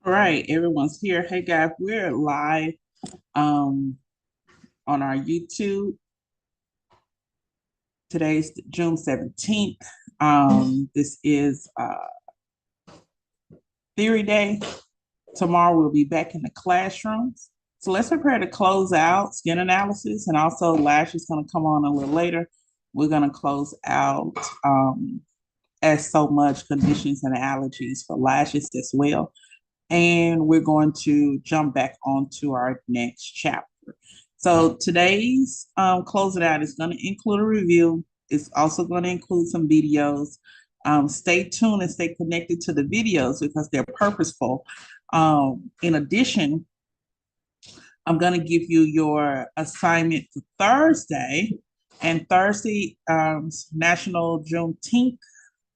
All right, everyone's here. Hey guys, we're live um on our YouTube. Today's June 17th. This is Theory Day. Tomorrow we'll be back in the classrooms. So let's prepare to close out skin analysis, and also lash is going to come on a little later. We're going to close out as so much conditions and allergies for lashes as well. And we're going to jump back onto our next chapter. So today's closing out is going to include a review. It's also going to include some videos. Stay tuned and stay connected to the videos because they're purposeful. In addition, I'm going to give you your assignment for Thursday. And Thursday, National Juneteenth,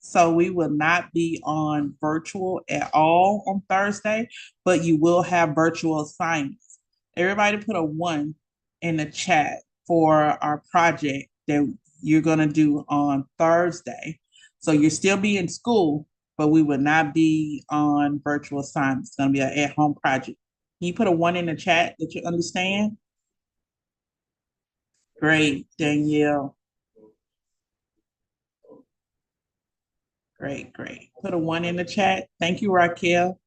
so we will not be on virtual at all on Thursday, but you will have virtual assignments. Everybody put a 1 in the chat for our project that you're going to do on Thursday. So you'll still be in school, but we will not be on virtual assignments. It's going to be an at-home project. Can you put a 1 in the chat that you understand? Great, Danielle. Great, great. Put a 1 in the chat. Thank you, Raquel.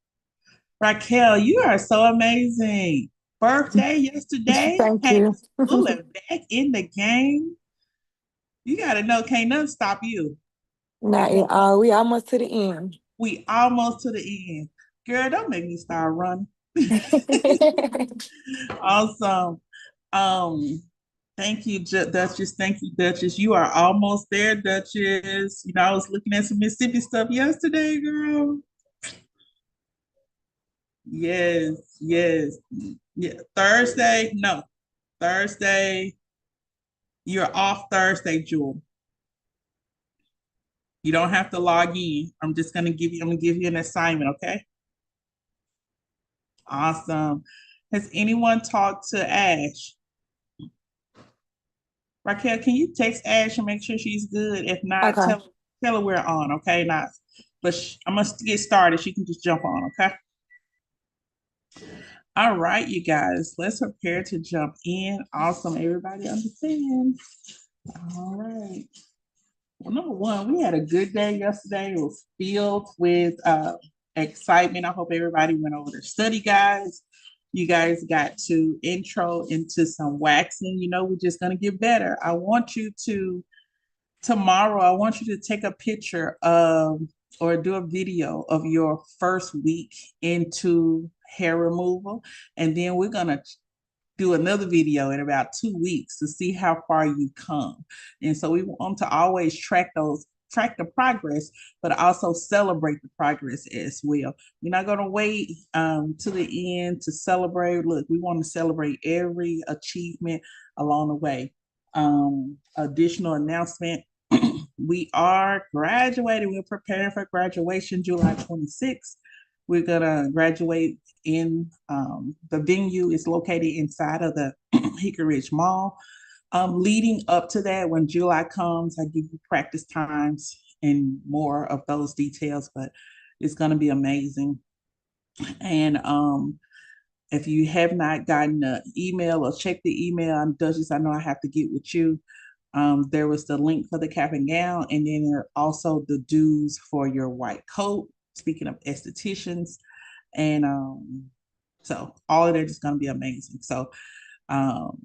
Raquel, you are so amazing. Birthday yesterday, Thank came you. to school and back in the game. You got to know, can't nothing stop you. Not at all. We almost to the end. We almost to the end. Girl, don't make me start running. Awesome. Um, Thank you, Duchess. Thank you, Duchess. You are almost there, Duchess. You know, I was looking at some Mississippi stuff yesterday, girl. Yes, yes. Yeah. Thursday, no. Thursday, you're off Thursday, Jewel. You don't have to log in. I'm gonna give you an assignment, okay? Awesome. Has anyone talked to Ash? Raquel, can you text Ash and make sure she's good? If not, Okay. tell her we're on, okay? Not, but I'm gonna get started. She can just jump on, okay? All right, you guys, let's prepare to jump in. Awesome, everybody understands. All right. Well, number one, we had a good day yesterday. It was filled with excitement. I hope everybody went over their study guides. You guys got to intro into some waxing. You know, we're just going to get better. Tomorrow, I want you to take a picture of or do a video of your first week into hair removal. And then we're going to do another video in about 2 weeks to see how far you come. And so we want to always track the progress, but also celebrate the progress as well. We're not going to wait to the end to celebrate. Look, we want to celebrate every achievement along the way. Additional announcement. We are graduating. We're preparing for graduation July 26th. We're gonna graduate in the venue is located inside of the Hickory Ridge Mall. Leading up to that, when July comes, I give you practice times and more of those details, but it's gonna be amazing. And if you have not gotten an email or check the email, I'm Duchess, I know I have to get with you. There was the link for the cap and gown, and then there are also the dues for your white coat. Speaking of estheticians, and so all of that is going to be amazing. So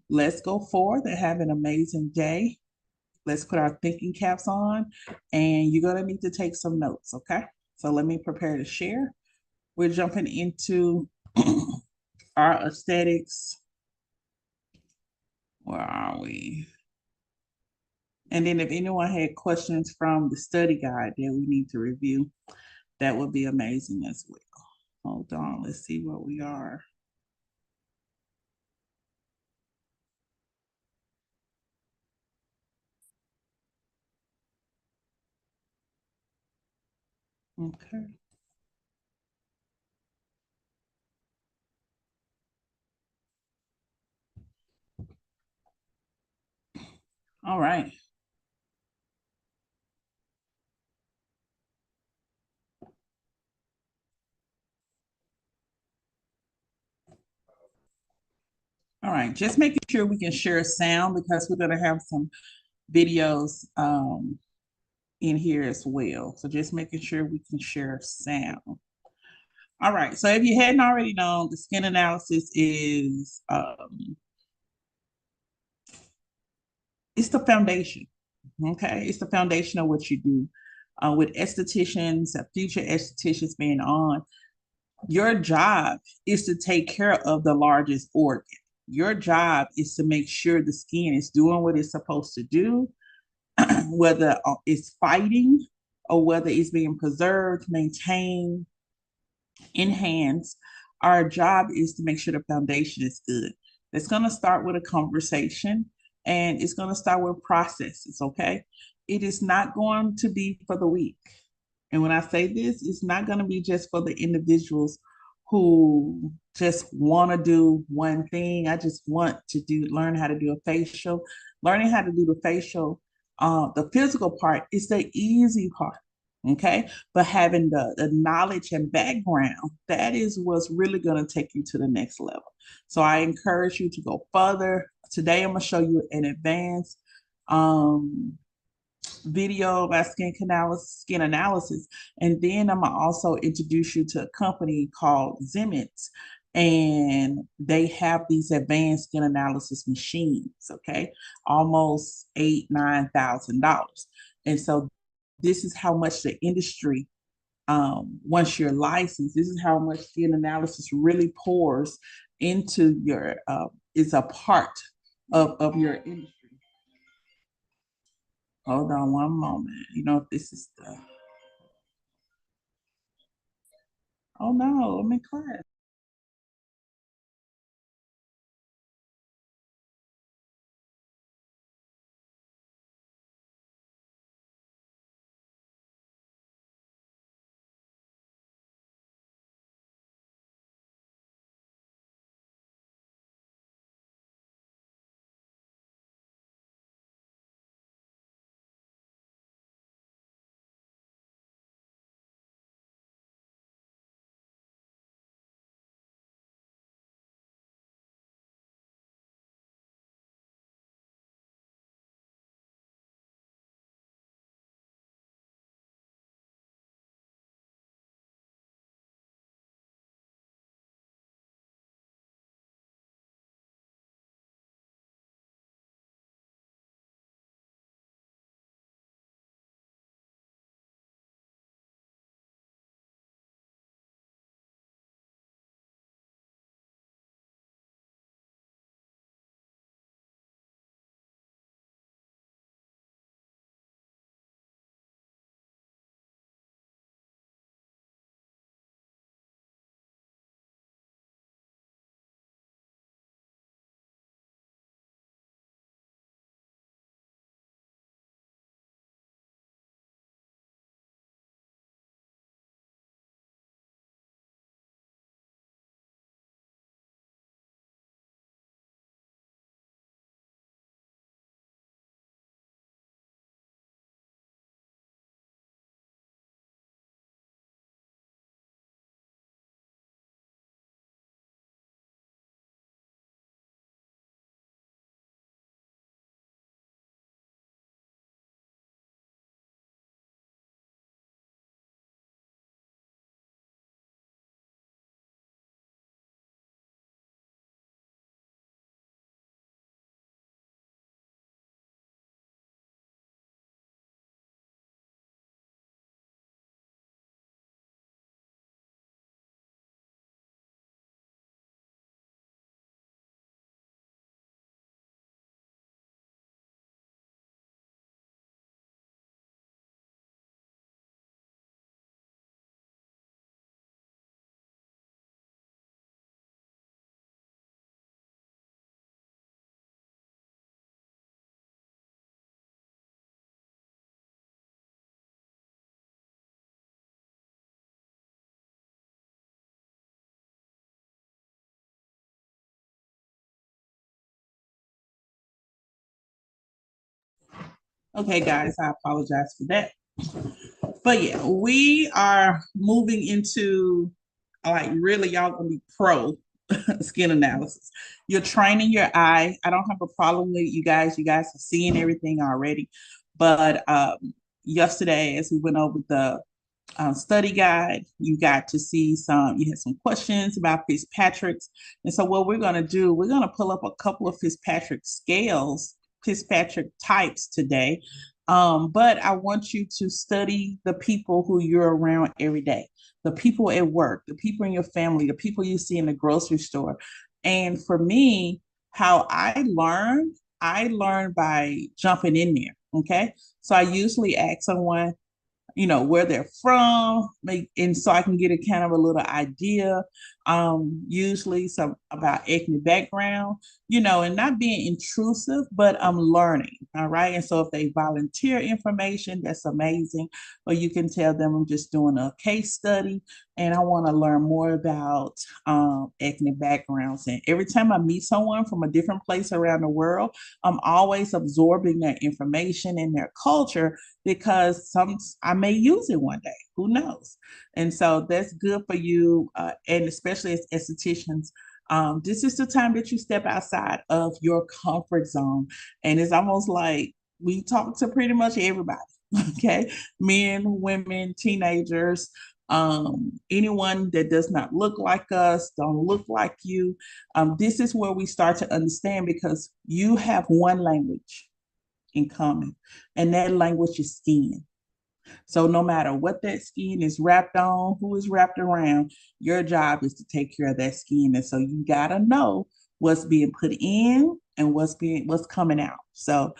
let's go forth and have an amazing day. Let's put our thinking caps on, and you're going to need to take some notes, okay? So let me prepare to share. We're jumping into our aesthetics. Where are we? And then if anyone had questions from the study guide that we need to review, that would be amazing as well. Hold on, let's see where we are. Okay. All right. All right, just making sure we can share sound because we're going to have some videos in here as well. So just making sure we can share sound. All right, so if you hadn't already known, the skin analysis is it's the foundation. Okay, it's the foundation of what you do. With estheticians, future estheticians being on, your job is to take care of the largest organ. Your job is to make sure the skin is doing what it's supposed to do, whether it's fighting or whether it's being preserved, maintained, enhanced. Our job is to make sure the foundation is good. It's going to start with a conversation and it's going to start with processes, okay? It is not going to be for the weak. And when I say this, it's not going to be just for the individuals who just want to do one thing. I just want to learn how to do a facial. Learning how to do the facial, the physical part is the easy part. Okay. But having the knowledge and background, that is what's really going to take you to the next level. So I encourage you to go further. Today, I'm going to show you an advanced video about skin analysis. And then I'm gonna also introduce you to a company called Zimmets. And they have these advanced skin analysis machines, okay? Almost $8,000, $9,000. And so this is how much the industry, once you're licensed, this is how much skin analysis really pours into your, is a part of your industry. Hold on one moment. You know, this is the, oh no, I'm in class. Okay, guys, I apologize for that. But yeah, we are moving into like really y'all gonna be pro. skin analysis. You're training your eye. I don't have a problem with you guys. You guys are seeing everything already. But yesterday, as we went over the study guide, you got to see you had some questions about Fitzpatrick's. And so what we're going to do, we're going to pull up a couple of Fitzpatrick scales, Fitzpatrick types today. But I want you to study the people who you're around every day, the people at work, the people in your family, the people you see in the grocery store. And for me, how I learn by jumping in there. Okay. So I usually ask someone, where they're from, and so I can get a kind of a little idea, usually some about ethnic background, and not being intrusive, but I'm learning. All right. And so if they volunteer information, that's amazing. Or you can tell them I'm just doing a case study and I want to learn more about ethnic backgrounds. And every time I meet someone from a different place around the world, I'm always absorbing their information and their culture because I may use it one day. Who knows? And so that's good for you, and especially as estheticians. This is the time that you step outside of your comfort zone, and it's almost like we talk to pretty much everybody. Okay, men, women, teenagers, anyone that does not look like us, don't look like you. This is where we start to understand because you have one language in common, and that language is skin. So no matter what that skin is wrapped on, who is wrapped around, your job is to take care of that skin. And so you gotta know what's being put in and what's coming out. So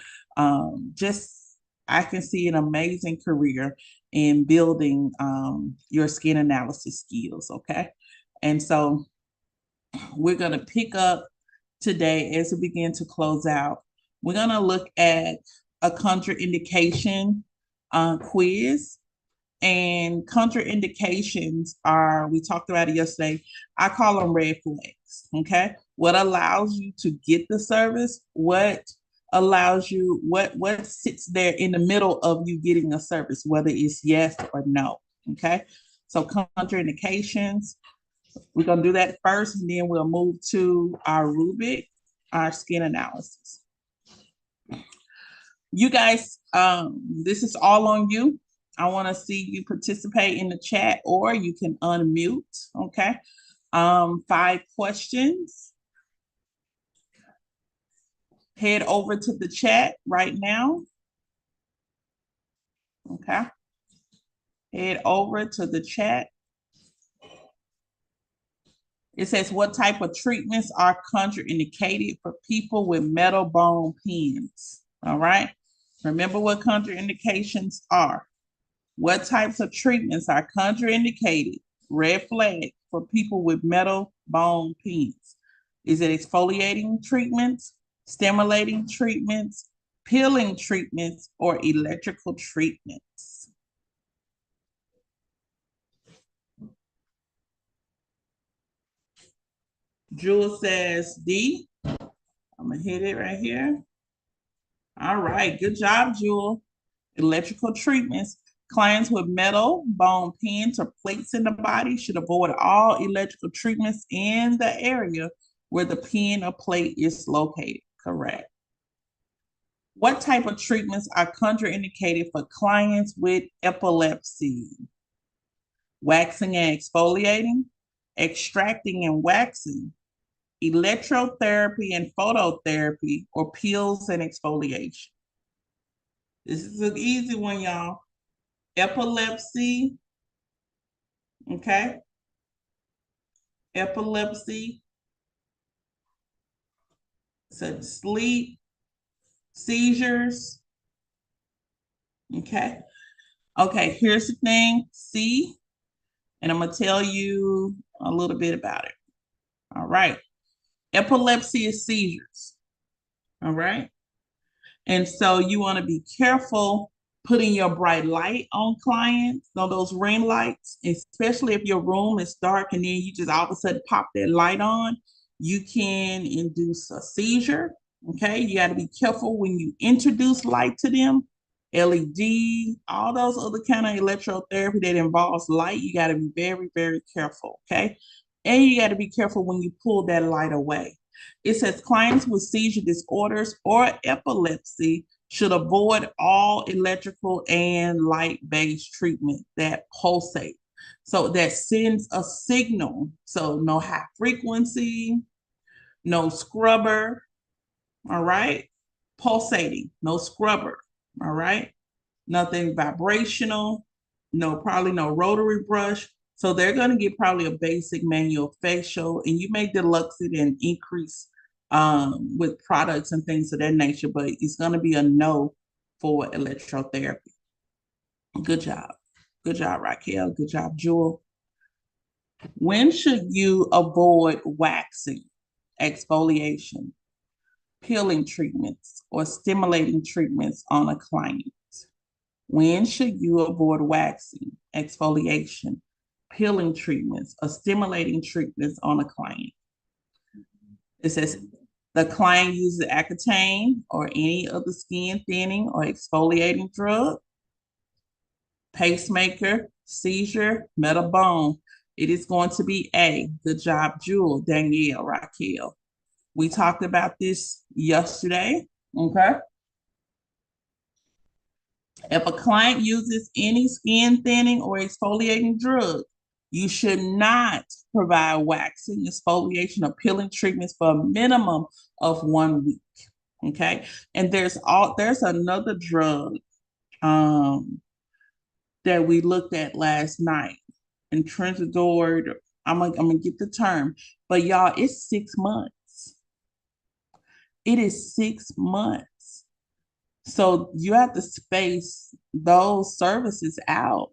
just I can see an amazing career in building your skin analysis skills. Okay. And so we're gonna pick up today as we begin to close out. We're going to look at a contraindication quiz. And contraindications we talked about it yesterday. I call them red flags. Okay. What allows you to get the service? What allows you, what sits there in the middle of you getting a service, whether it's yes or no. Okay. So contraindications, we're going to do that first, and then we'll move to our rubric, our skin analysis. You guys, this is all on you. I want to see you participate in the chat, or you can unmute. Okay. 5 questions. Head over to the chat right now. Okay. Head over to the chat. It says, what type of treatments are contraindicated for people with metal bone pins? All right. Remember what contraindications are. What types of treatments are contraindicated, red flag, for people with metal bone pins? Is it exfoliating treatments, stimulating treatments, peeling treatments, or electrical treatments? Jewel says D. I'm going to hit it right here. All right. Good job, Jewel. Electrical treatments. Clients with metal, bone pins, or plates in the body should avoid all electrical treatments in the area where the pin or plate is located. Correct. What type of treatments are contraindicated for clients with epilepsy? Waxing and exfoliating, extracting and waxing, electrotherapy and phototherapy, or peels and exfoliation? This is an easy one, y'all. Epilepsy, okay? Epilepsy, so sleep, seizures, okay? Okay, here's the thing, C, and I'm gonna tell you a little bit about it. All right. Epilepsy is seizures. All right. And so you want to be careful putting your bright light on clients, those ring lights, especially if your room is dark and then you just all of a sudden pop that light on, you can induce a seizure. Okay. You got to be careful when you introduce light to them. LED, all those other kind of electrotherapy that involves light, you got to be very, very careful. Okay. And you got to be careful when you pull that light away. It says clients with seizure disorders or epilepsy should avoid all electrical and light-based treatment that pulsate. So that sends a signal. So no high frequency, no scrubber, all right? Pulsating, no scrubber, all right? Nothing vibrational, probably no rotary brush. So they're going to get probably a basic manual facial, and you may deluxe it and increase with products and things of that nature, but it's going to be a no for electrotherapy. Good job. Good job, Raquel. Good job, Jewel. When should you avoid waxing, exfoliation, peeling treatments, or stimulating treatments on a client? When should you avoid waxing, exfoliation, peeling treatments, or stimulating treatments on a client? It says the client uses Accutane or any other skin thinning or exfoliating drug, pacemaker, seizure, metal bone. It is going to be A. Good job, Jewel, Danielle, Raquel. We talked about this yesterday. Okay. If a client uses any skin thinning or exfoliating drug, you should not provide waxing, exfoliation, or peeling treatments for a minimum of 1 week. Okay. And there's another drug that we looked at last night. Intransidor, I'm gonna get the term, but y'all, it's 6 months. It is 6 months. So you have to space those services out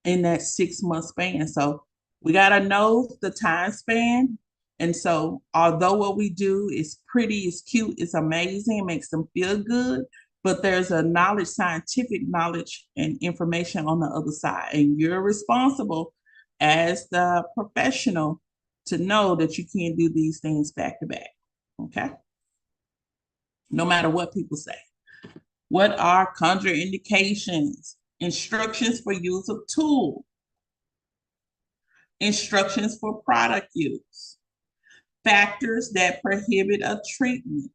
in that 6 month span. So we got to know the time span. And so, although what we do is pretty, it's cute, it's amazing, it makes them feel good, but there's a knowledge, scientific knowledge and information on the other side. And you're responsible as the professional to know that you can't do these things back to back. Okay. No matter what people say. What are contraindications? Instructions for use of tool. Instructions for product use. Factors that prohibit a treatment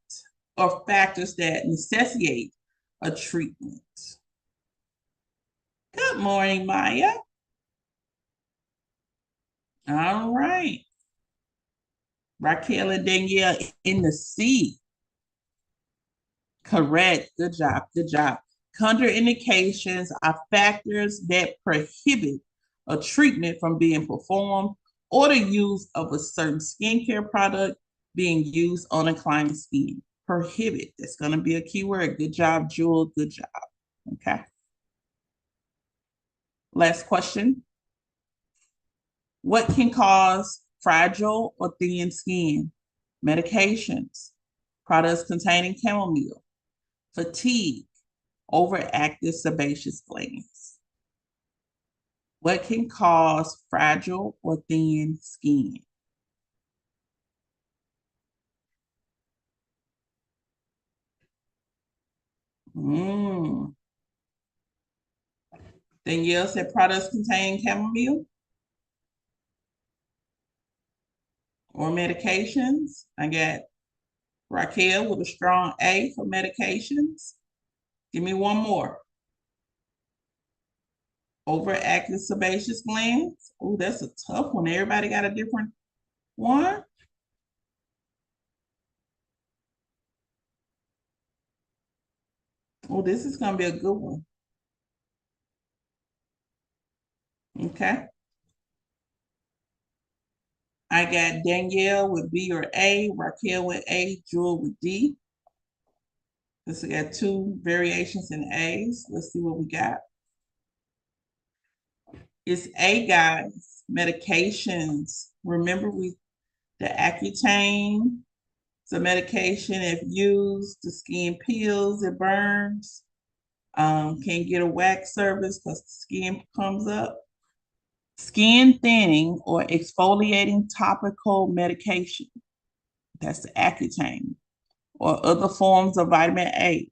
or factors that necessitate a treatment. Good morning, Maya. All right. Raquel and Danielle in the C. Correct. Good job. Good job. Contraindications are factors that prohibit a treatment from being performed or the use of a certain skincare product being used on a client's skin. Prohibit. That's going to be a key word. Good job, Jewel. Good job. Okay. Last question. What can cause fragile or thin skin? Medications, products containing chamomile, fatigue, overactive sebaceous glands. What can cause fragile or thin skin? Danielle said products containing chamomile or medications. I got Raquel with a strong A for medications. Give me one more. Overactive sebaceous glands. Oh, that's a tough one. Everybody got a different one. Oh, this is going to be a good one. Okay. I got Danielle with B or A, Raquel with A, Jewel with D. Let's got two variations in A's. Let's see what we got. It's A, guys. Medications. Remember the Accutane. It's a medication. If used, the skin peels, it burns. Can't get a wax service because the skin comes up. Skin thinning or exfoliating topical medication. That's the Accutane. Or other forms of vitamin A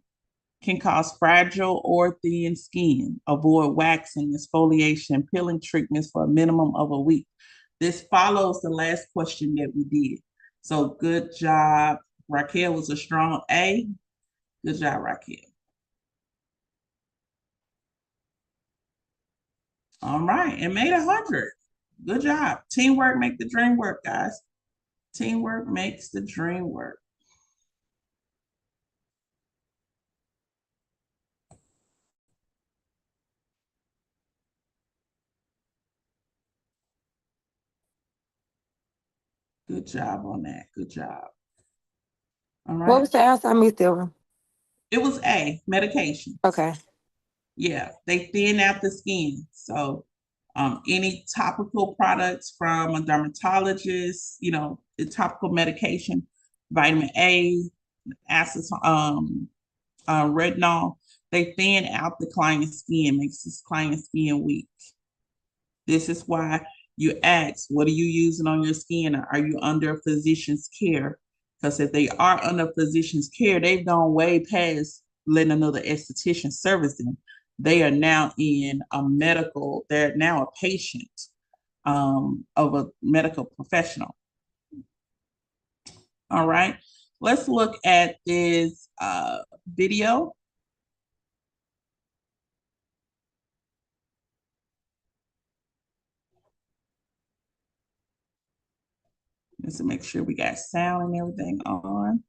can cause fragile or thin skin. Avoid waxing, exfoliation, peeling treatments for a minimum of a week. This follows the last question that we did. So good job. Raquel was a strong A. Good job, Raquel. All right, and made 100. Good job. Teamwork make the dream work, guys. Teamwork makes the dream work. Good job on that. Good job. All What right. was the answer? I missed that one. It was A, medication. Okay. Yeah, they thin out the skin. So any topical products from a dermatologist, the topical medication, vitamin A, acid, retinol, they thin out the client's skin, makes this client's skin weak. This is why you ask, what are you using on your skin? Are you under a physician's care? Because if they are under physician's care, they've gone way past letting another esthetician service them. They are now they're now a patient of a medical professional. All right, let's look at this video. Just to make sure we got sound and everything on.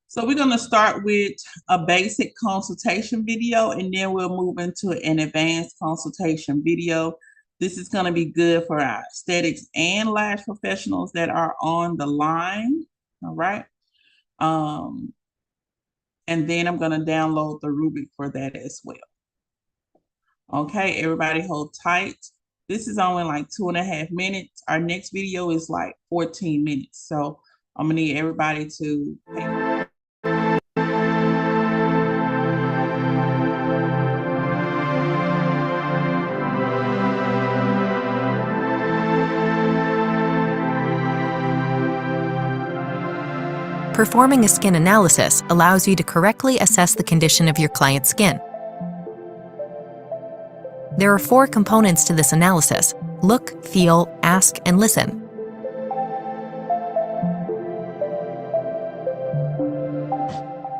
So we're going to start with a basic consultation video, and then we'll move into an advanced consultation video. This is going to be good for our aesthetics and lash professionals that are on the line. All right. And then I'm going to download the rubric for that as well. Okay, everybody hold tight. This is only like 2.5 minutes. Our next video is like 14 minutes. So I'm gonna need everybody to Performing a skin analysis allows you to correctly assess the condition of your client's skin. There are 4 components to this analysis: look, feel, ask, and listen.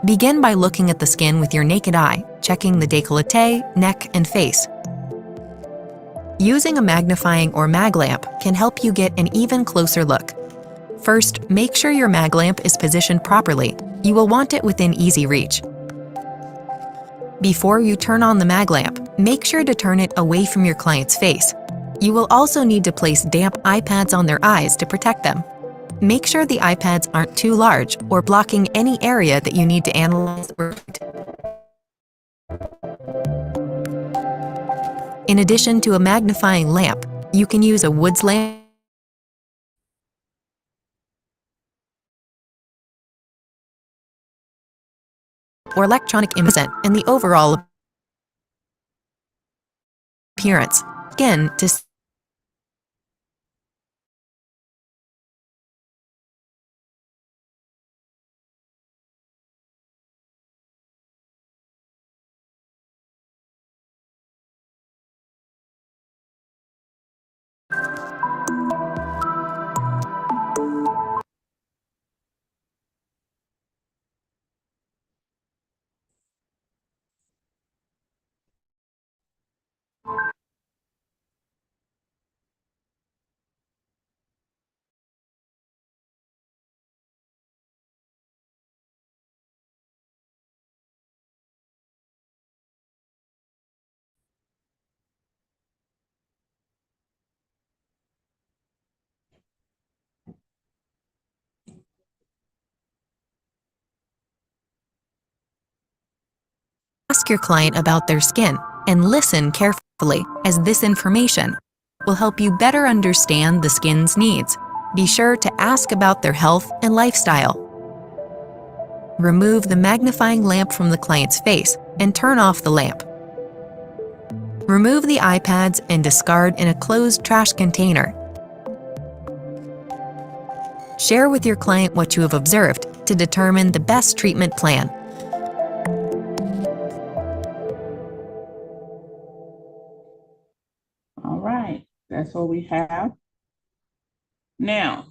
Begin by looking at the skin with your naked eye, checking the décolleté, neck, and face. Using a magnifying or mag lamp can help you get an even closer look. First, make sure your mag lamp is positioned properly. You will want it within easy reach. Before you turn on the mag lamp, make sure to turn it away from your client's face. You will also need to place damp eye pads on their eyes to protect them. Make sure the eye pads aren't too large or blocking any area that you need to analyze. In addition to a magnifying lamp, you can use a Woods lamp or electronic imaging and the overall appearance. Skin to ask your client about their skin and listen carefully, as this information will help you better understand the skin's needs. Be sure to ask about their health and lifestyle. Remove the magnifying lamp from the client's face and turn off the lamp. Remove the eye pads and discard in a closed trash container. Share with your client what you have observed to determine the best treatment plan. All right. That's what we have. Now,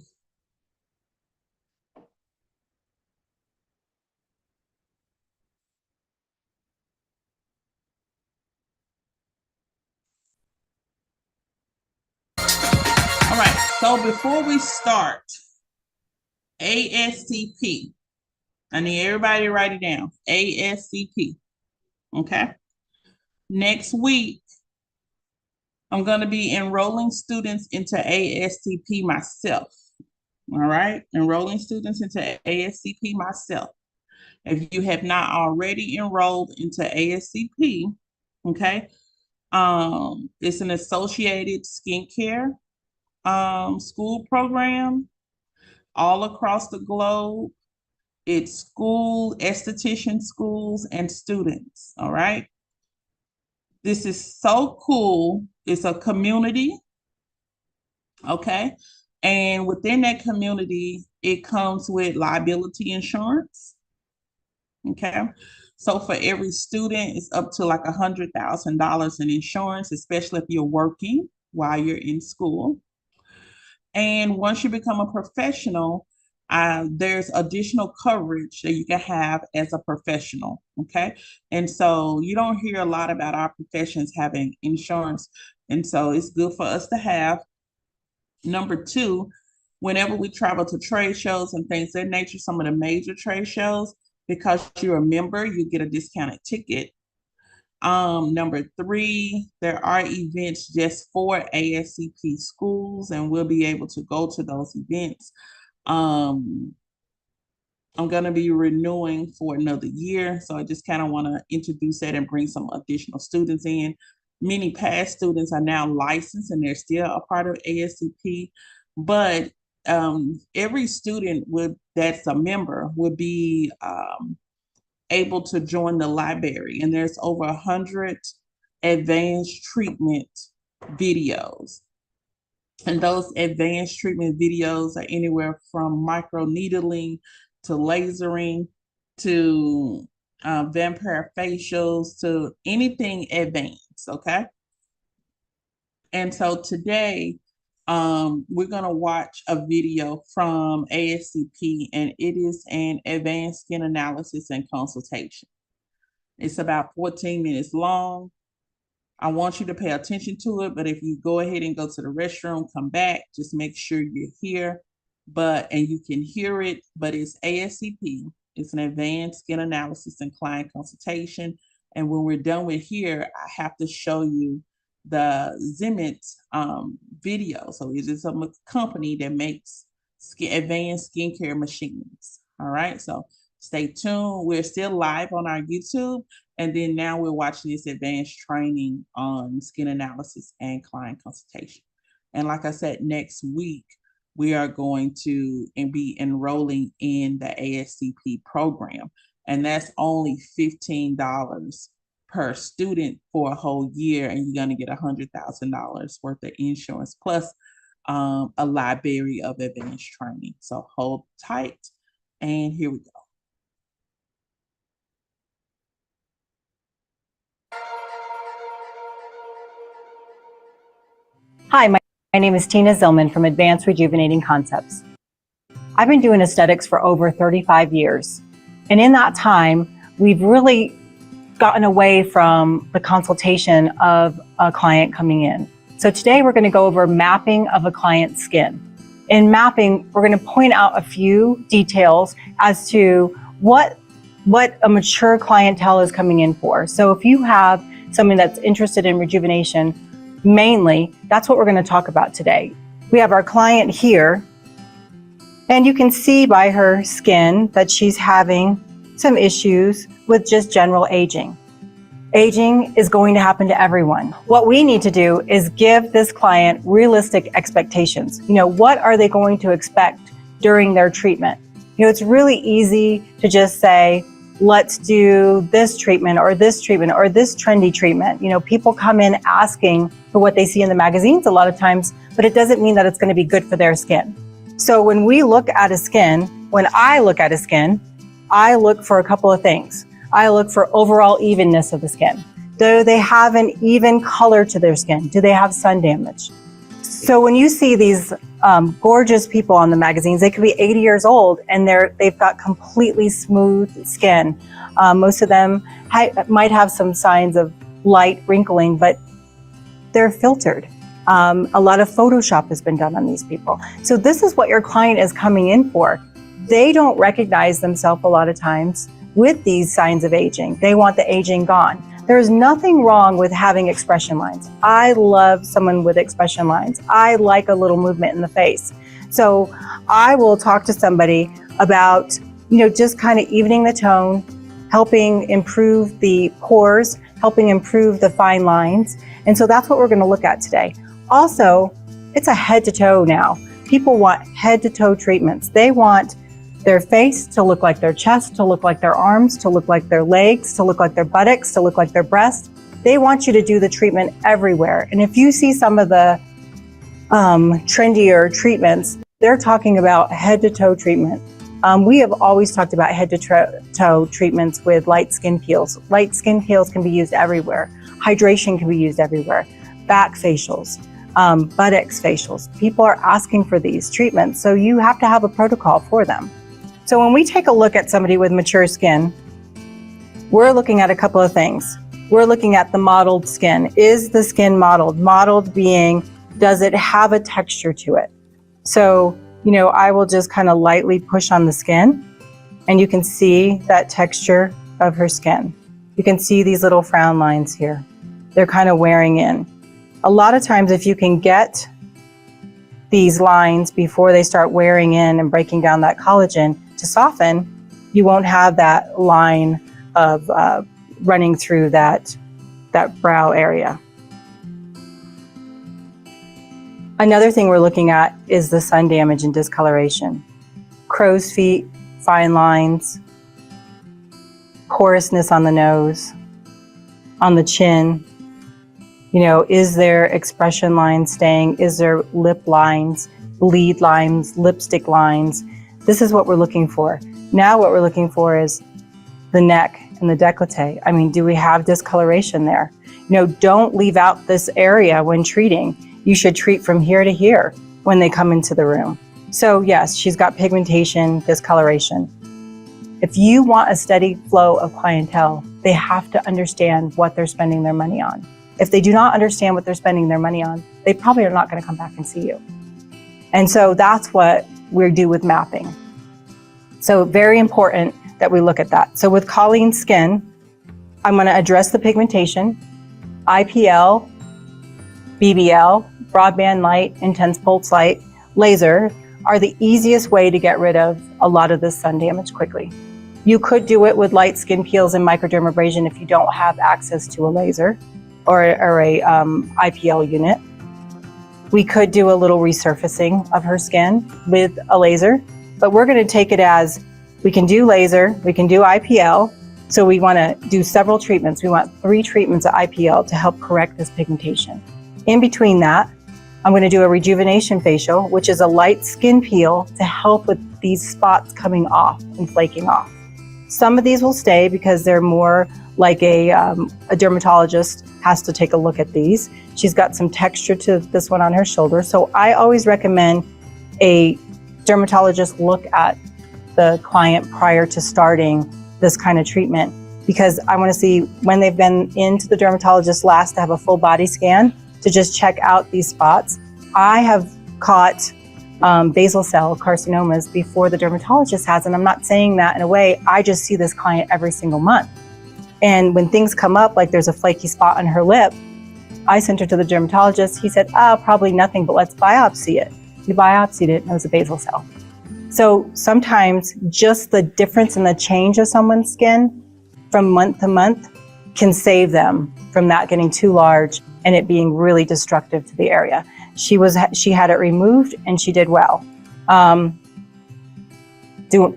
all right, so before we start, ASCP, I need everybody to write it down, ASCP, okay? Next week, I'm gonna be enrolling students into ASCP myself, all right? Enrolling students into ASCP myself. If you have not already enrolled into ASCP, okay, it's an associated skincare school program all across the globe. It's school, esthetician schools, and students, all right? This is so cool. It's a community, okay? And within that community, it comes with liability insurance, okay? So for every student, it's up to like $100,000 in insurance, especially if you're working while you're in school. And once you become a professional, there's additional coverage that you can have as a professional, okay? And so you don't hear a lot about our professions having insurance. And so it's good for us to have. Number two, whenever we travel to trade shows and things of that nature, some of the major trade shows, because you're a member, you get a discounted ticket. Number three, there are events just for ASCP schools, and we'll be able to go to those events. I'm going to be renewing for another year, so I just kind of want to introduce that and bring some additional students in. Many past students are now licensed and they're still a part of ASCP, but every student that's a member would be able to join the library, and there's over 100 advanced treatment videos. And those advanced treatment videos are anywhere from microneedling to lasering to vampire facials to anything advanced, okay? And so today, we're going to watch a video from ASCP, and it is an advanced skin analysis and consultation. It's about 14 minutes long. I want you to pay attention to it, but if you go ahead and go to the restroom, come back, just make sure you're here, and you can hear it, but it's ASCP. It's an advanced skin analysis and client consultation. And when we're done with here, I have to show you the Zimit video. So it is a company that makes advanced skincare machines. All right, so stay tuned. We're still live on our YouTube, and then now we're watching this advanced training on skin analysis and client consultation. And like I said, next week, we are going to be enrolling in the ASCP program, and that's only $15 per student for a whole year, and you're going to get $100,000 worth of insurance plus a library of advanced training. So hold tight, and here we go. Hi, my name is Tina Zillman from Advanced Rejuvenating Concepts. I've been doing aesthetics for over 35 years. And in that time, we've really gotten away from the consultation of a client coming in. So today we're going to go over mapping of a client's skin. In mapping, we're going to point out a few details as to what a mature clientele is coming in for. So if you have someone that's interested in rejuvenation, mainly, that's what we're going to talk about today. We have our client here, and you can see by her skin that she's having some issues with just general aging. Aging is going to happen to everyone. What we need to do is give this client realistic expectations. What are they going to expect during their treatment? It's really easy to just say, let's do this treatment or this treatment or this trendy treatment. People come in asking for what they see in the magazines a lot of times, but it doesn't mean that it's going to be good for their skin. So when I look at a skin, I look for a couple of things. I look for overall evenness of the skin. Do they have an even color to their skin? Do they have sun damage? So when you see these gorgeous people on the magazines, they could be 80 years old and they've got completely smooth skin. Most of them might have some signs of light wrinkling, but they're filtered. A lot of Photoshop has been done on these people. So this is what your client is coming in for. They don't recognize themselves a lot of times with these signs of aging. They want the aging gone. There's nothing wrong with having expression lines. I love someone with expression lines. I like a little movement in the face. So I will talk to somebody about, just kind of evening the tone, helping improve the pores, helping improve the fine lines. And so that's what we're going to look at today. Also, it's a head to toe now. People want head to toe treatments. They want their face to look like their chest, to look like their arms, to look like their legs, to look like their buttocks, to look like their breasts. They want you to do the treatment everywhere. And if you see some of the trendier treatments, they're talking about head to toe treatment. We have always talked about head to toe treatments with light skin peels. Light skin peels can be used everywhere. Hydration can be used everywhere. Back facials, buttocks facials. People are asking for these treatments, so you have to have a protocol for them. So when we take a look at somebody with mature skin, we're looking at a couple of things. We're looking at the modeled skin. Is the skin modeled? Modeled being, does it have a texture to it? So, I will just kind of lightly push on the skin and you can see that texture of her skin. You can see these little frown lines here. They're kind of wearing in. A lot of times if you can get these lines before they start wearing in and breaking down that collagen to soften, you won't have that line of running through that brow area. Another thing we're looking at is the sun damage and discoloration. Crow's feet, fine lines, porousness on the nose, on the chin. Is there expression lines staying? Is there lip lines, bleed lines, lipstick lines? This is what we're looking for. Now what we're looking for is the neck and the décolleté. Do we have discoloration there? Don't leave out this area when treating. You should treat from here to here when they come into the room. So yes, she's got pigmentation, discoloration. If you want a steady flow of clientele, they have to understand what they're spending their money on. If they do not understand what they're spending their money on, they probably are not going to come back and see you. And so that's what we do with mapping. So very important that we look at that. So with Colleen's skin, I'm going to address the pigmentation. IPL, BBL, broadband light, intense pulse light, laser are the easiest way to get rid of a lot of this sun damage quickly. You could do it with light skin peels and microdermabrasion if you don't have access to a laser or a IPL unit. We could do a little resurfacing of her skin with a laser, but we're going to take it as we can do laser, we can do IPL. So we want to do several treatments. We want 3 treatments of IPL to help correct this pigmentation. In between that, I'm going to do a rejuvenation facial, which is a light skin peel to help with these spots coming off and flaking off. Some of these will stay because they're more like a dermatologist has to take a look at these. She's got some texture to this one on her shoulder. So I always recommend a dermatologist look at the client prior to starting this kind of treatment, because I want to see when they've been into the dermatologist last to have a full body scan to just check out these spots. I have caught basal cell carcinomas before the dermatologist has, and I'm not saying that in a way, I just see this client every single month. And when things come up, like there's a flaky spot on her lip, I sent her to the dermatologist. He said, probably nothing, but let's biopsy it. We biopsied it and it was a basal cell. So sometimes just the difference in the change of someone's skin from month to month can save them from that getting too large and it being really destructive to the area. She had it removed and she did well. Don't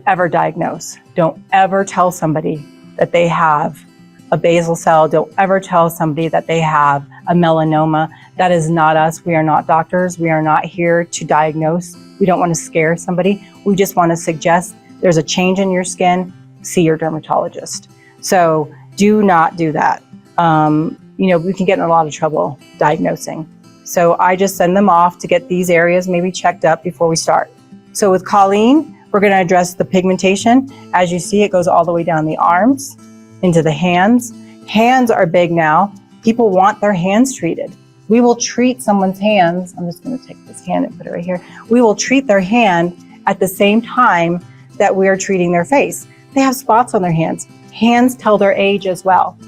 ever diagnose. Don't ever tell somebody that they have a basal cell. Don't ever tell somebody that they have a melanoma. That is not us. We are not doctors. We are not here to diagnose. We don't want to scare somebody. We just want to suggest there's a change in your skin, see your dermatologist. So do not do that. We can get in a lot of trouble diagnosing. So I just send them off to get these areas maybe checked up before we start. So with Colleen, we're going to address the pigmentation. As you see, it goes all the way down the arms, into the hands. Hands are big now. People want their hands treated. We will treat someone's hands. I'm just going to take this hand and put it right here. We will treat their hand at the same time that we are treating their face. They have spots on their hands. Hands tell their age as well.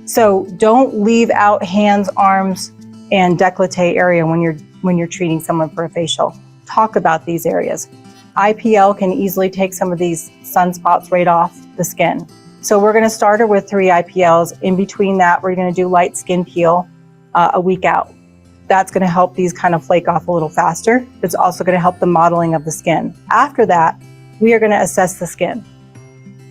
So don't leave out hands, arms, and décolleté area when you're treating someone for a facial. Talk about these areas. IPL can easily take some of these sunspots right off the skin. So we're going to start her with 3 IPLs. In between that, we're going to do light skin peel a week out. That's going to help these kind of flake off a little faster. It's also going to help the modeling of the skin. After that, we are going to assess the skin.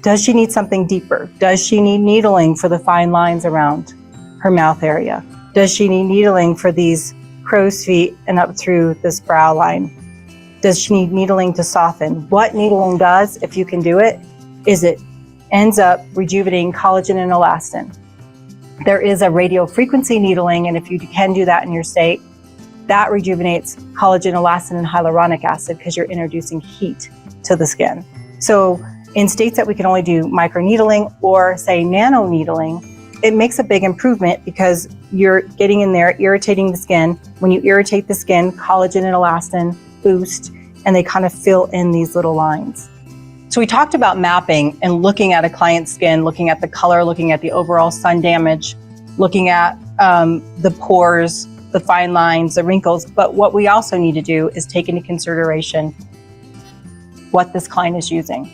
Does she need something deeper? Does she need needling for the fine lines around her mouth area? Does she need needling for these crow's feet and up through this brow line? Does she need needling to soften? What needling does, if you can do it, is it ends up rejuvenating collagen and elastin. There is a radio frequency needling, and if you can do that in your state, that rejuvenates collagen, elastin, and hyaluronic acid because you're introducing heat to the skin. So in states that we can only do microneedling or say nano needling, it makes a big improvement because you're getting in there, irritating the skin. When you irritate the skin, collagen and elastin boost, and they kind of fill in these little lines. So we talked about mapping and looking at a client's skin, looking at the color, looking at the overall sun damage, looking at the pores, the fine lines, the wrinkles. But what we also need to do is take into consideration what this client is using.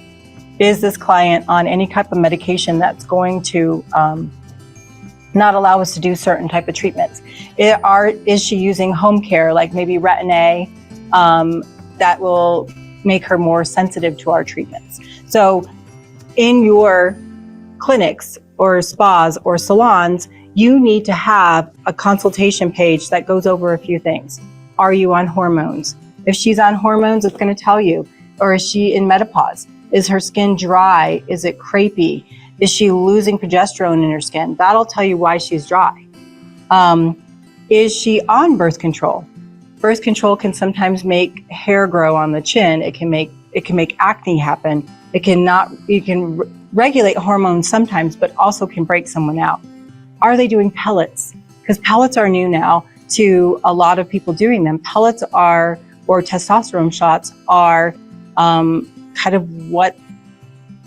Is this client on any type of medication that's going to not allow us to do certain type of treatments? Is she using home care, like maybe Retin-A, that will make her more sensitive to our treatments? So in your clinics or spas or salons, you need to have a consultation page that goes over a few things. Are you on hormones? If she's on hormones, it's going to tell you. Or is she in menopause? Is her skin dry? Is it crepey? Is she losing progesterone in her skin? That'll tell you why she's dry. Is she on birth control? Birth control can sometimes make hair grow on the chin. It can make acne happen. It can regulate hormones sometimes, but also can break someone out. Are they doing pellets? Because pellets are new now to a lot of people doing them. Pellets or testosterone shots are kind of what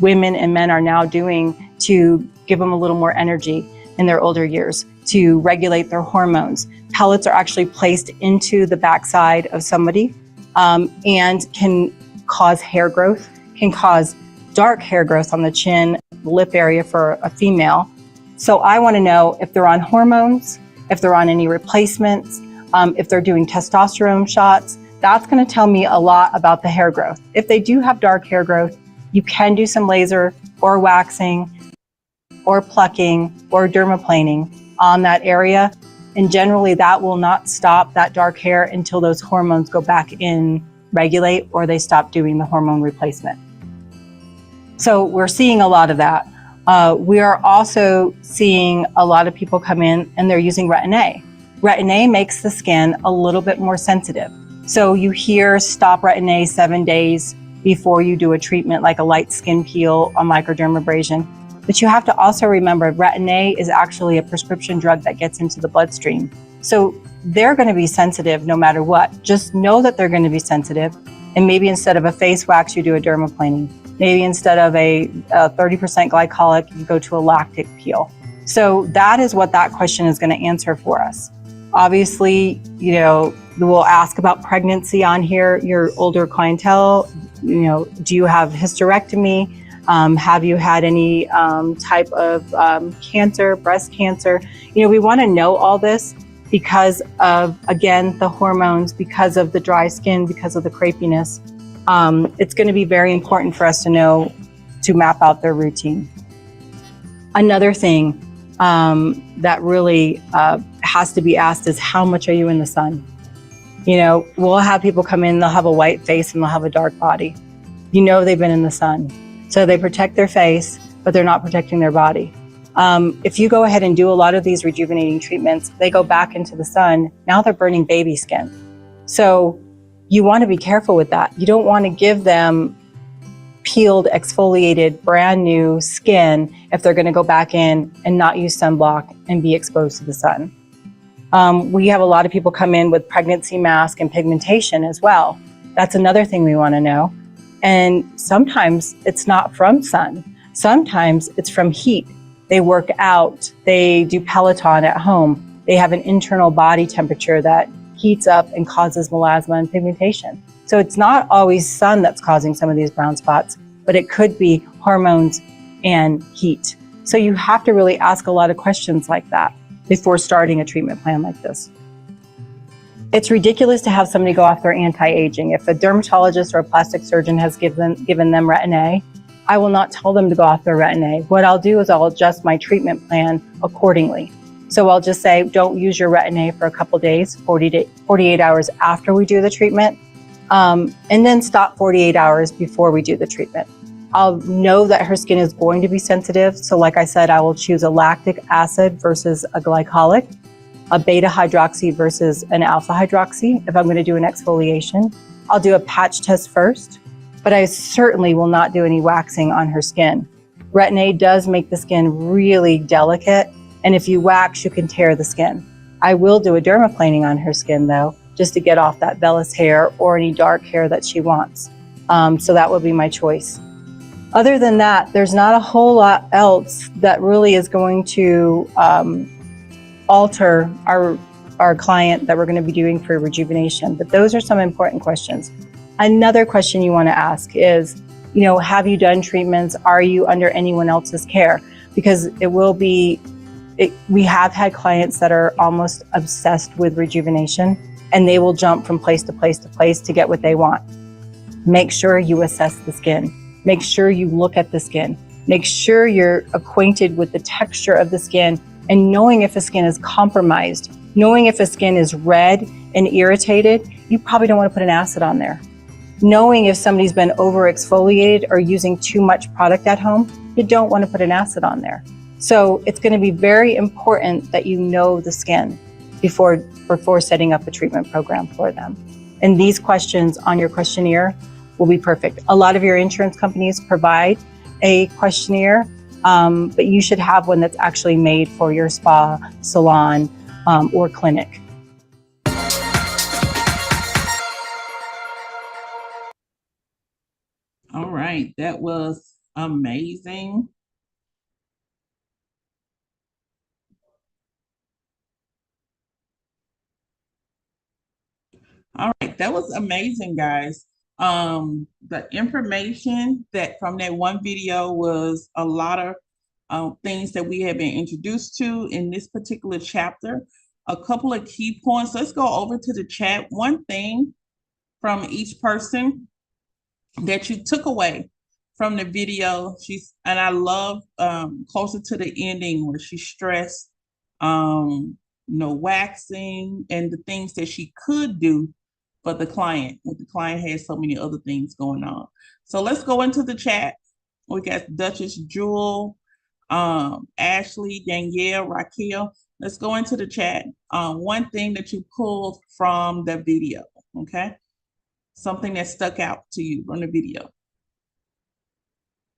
women and men are now doing to give them a little more energy in their older years, to regulate their hormones. Pellets are actually placed into the backside of somebody and can cause hair growth, can cause dark hair growth on the chin, lip area for a female. So I want to know if they're on hormones, if they're on any replacements, if they're doing testosterone shots. That's going to tell me a lot about the hair growth. If they do have dark hair growth, you can do some laser or waxing or plucking or dermaplaning on that area. And generally that will not stop that dark hair until those hormones go back in, regulate, or they stop doing the hormone replacement. So we're seeing a lot of that. We are also seeing a lot of people come in and they're using Retin-A. Retin-A makes the skin a little bit more sensitive. So you hear stop Retin-A 7 days before you do a treatment like a light skin peel or microdermabrasion. But you have to also remember Retin-A is actually a prescription drug that gets into the bloodstream. So they're going to be sensitive no matter what. Just know that they're going to be sensitive. And maybe instead of a face wax, you do a dermaplaning. Maybe instead of a 30% glycolic, you go to a lactic peel. So that is what that question is going to answer for us. Obviously, we'll ask about pregnancy on here, your older clientele. Do you have hysterectomy? Have you had any type of cancer, breast cancer? We want to know all this because of, again, the hormones, because of the dry skin, because of the crepiness. It's going to be very important for us to know to map out their routine. Another thing that really has to be asked is how much are you in the sun? We'll have people come in, they'll have a white face and they'll have a dark body. They've been in the sun. So they protect their face, but they're not protecting their body. If you go ahead and do a lot of these rejuvenating treatments, they go back into the sun. Now they're burning baby skin. So you want to be careful with that. You don't want to give them peeled, exfoliated, brand new skin if they're going to go back in and not use sunblock and be exposed to the sun. We have a lot of people come in with pregnancy mask and pigmentation as well. That's another thing we want to know. And sometimes it's not from sun. Sometimes it's from heat. They work out, they do Peloton at home. They have an internal body temperature that heats up and causes melasma and pigmentation. So it's not always sun that's causing some of these brown spots, but it could be hormones and heat. So you have to really ask a lot of questions like that before starting a treatment plan like this. It's ridiculous to have somebody go off their anti-aging. If a dermatologist or a plastic surgeon has given them Retin-A, I will not tell them to go off their Retin-A. What I'll do is I'll adjust my treatment plan accordingly. So I'll just say, don't use your Retin-A for a couple days, 48 hours after we do the treatment, and then stop 48 hours before we do the treatment. I'll know that her skin is going to be sensitive. So like I said, I will choose a lactic acid versus a glycolic, a beta hydroxy versus an alpha hydroxy if I'm going to do an exfoliation. I'll do a patch test first, but I certainly will not do any waxing on her skin. Retin-A does make the skin really delicate, and if you wax, you can tear the skin. I will do a dermaplaning on her skin though, just to get off that vellus hair or any dark hair that she wants. So that would be my choice. Other than that, there's not a whole lot else that really is going to alter our client that we're going to be doing for rejuvenation. But those are some important questions. Another question you want to ask is, have you done treatments? Are you under anyone else's care? Because we have had clients that are almost obsessed with rejuvenation, and they will jump from place to place to place to get what they want. Make sure you assess the skin. Make sure you look at the skin. Make sure you're acquainted with the texture of the skin and knowing if a skin is compromised, knowing if a skin is red and irritated, you probably don't want to put an acid on there. Knowing if somebody's been over exfoliated or using too much product at home, you don't want to put an acid on there. So it's going to be very important that you know the skin before setting up a treatment program for them. And these questions on your questionnaire will be perfect. A lot of your insurance companies provide a questionnaire, but you should have one that's actually made for your spa, salon, or clinic. All right, that was amazing. All right, that was amazing, guys. The information that from that one video was a lot of things that we have been introduced to in this particular chapter. A couple of key points. Let's go over to the chat. One thing from each person that you took away from the video. And I love closer to the ending where she stressed no waxing and the things that she could do for the client. But the client has so many other things going on. So let's go into the chat. We got Duchess, Jewel, Ashley, Danielle, Raquel. Let's go into the chat. One thing that you pulled from the video, okay? Something that stuck out to you from the video.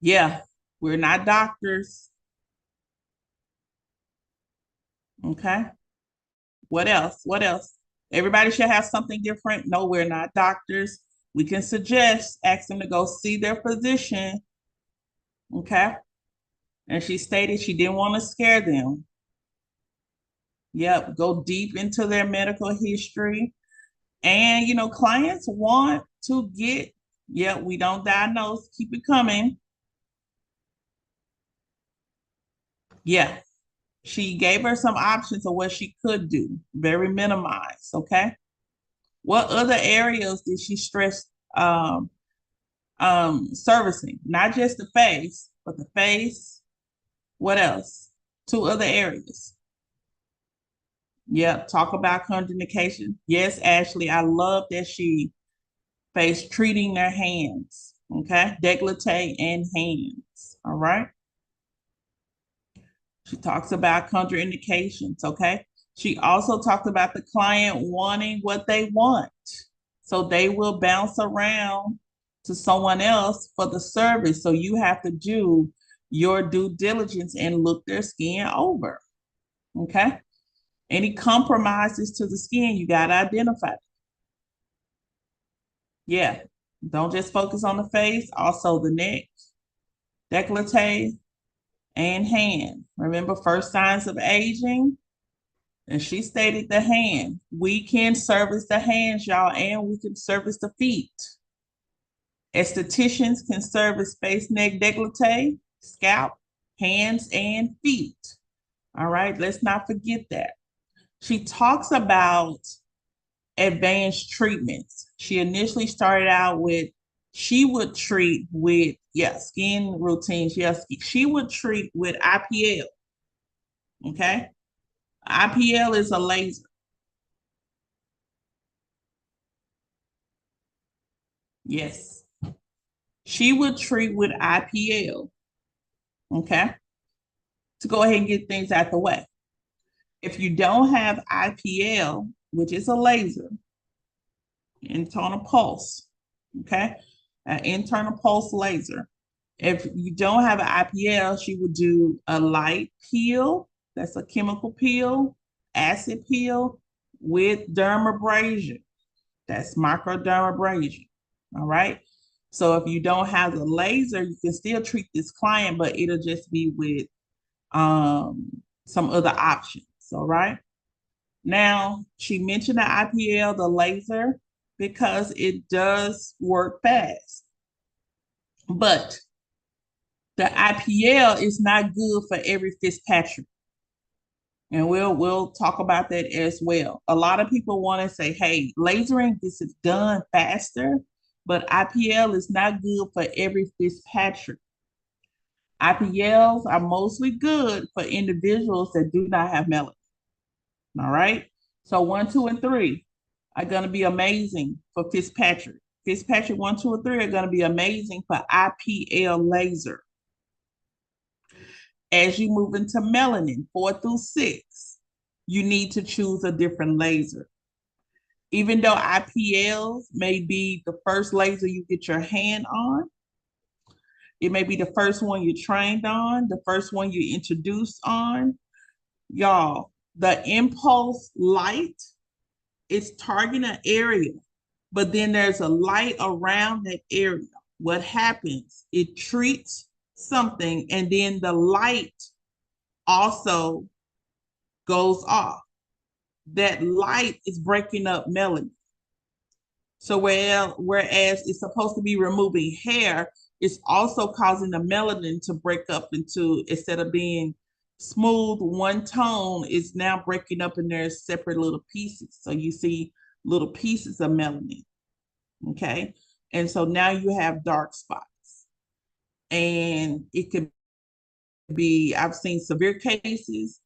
Yeah, we're not doctors. Okay. What else? What else? Everybody should have something different. No, we're not doctors. We can suggest, ask them to go see their physician. Okay. And she stated she didn't want to scare them. Yep, go deep into their medical history. And, clients want to get, we don't diagnose, keep it coming. Yeah, she gave her some options of what she could do, very minimized, okay? What other areas did she stress servicing? Not just the face, but the face. What else? 2 other areas. Yep, talk about contraindication. Yes, Ashley, I love that she faced treating their hands, okay? Décolleté and hands, all right? She talks about contraindications, okay? She also talked about the client wanting what they want. So they will bounce around to someone else for the service. So you have to do your due diligence and look their skin over, okay? Any compromises to the skin, you got to identify. Yeah, don't just focus on the face, also the neck, décolleté, and hand. Remember, first signs of aging, and she stated the hand. We can service the hands, y'all, and we can service the feet. Estheticians can service face, neck, décolleté, scalp, hands, and feet. All right, let's not forget that. She talks about advanced treatments. She initially started out with, she would treat with, skin routines. Yes, she would treat with IPL. Okay. IPL is a laser. Yes. She would treat with IPL. Okay. To go ahead and get things out the way. If you don't have IPL, which is a laser, internal pulse, okay, an internal pulse laser. If you don't have an IPL, she would do a light peel, that's a chemical peel, acid peel with dermabrasion, that's microdermabrasion. All right. So if you don't have the laser, you can still treat this client, but it'll just be with some other options. All right. Now, she mentioned the IPL, the laser, because it does work fast. But the IPL is not good for every Fitzpatrick. And we'll talk about that as well. A lot of people want to say, hey, lasering, this is done faster, but IPL is not good for every Fitzpatrick. IPLs are mostly good for individuals that do not have melanin. All right. So 1, 2, and 3 are going to be amazing for Fitzpatrick. Fitzpatrick 1, 2, and 3 are going to be amazing for IPL laser. As you move into melanin 4 through 6, you need to choose a different laser. Even though IPLs may be the first laser you get your hand on, it may be the first one you trained on, the first one you introduced on. Y'all, the impulse light is targeting an area, but then there's a light around that area. What happens? It treats something, and then the light also goes off. That light is breaking up melanin. So whereas it's supposed to be removing hair, it's also causing the melanin to break up into, instead of being smooth one tone, is now breaking up in their separate little pieces. So you see little pieces of melanin. Okay. And so now you have dark spots. And it could be, I've seen severe cases,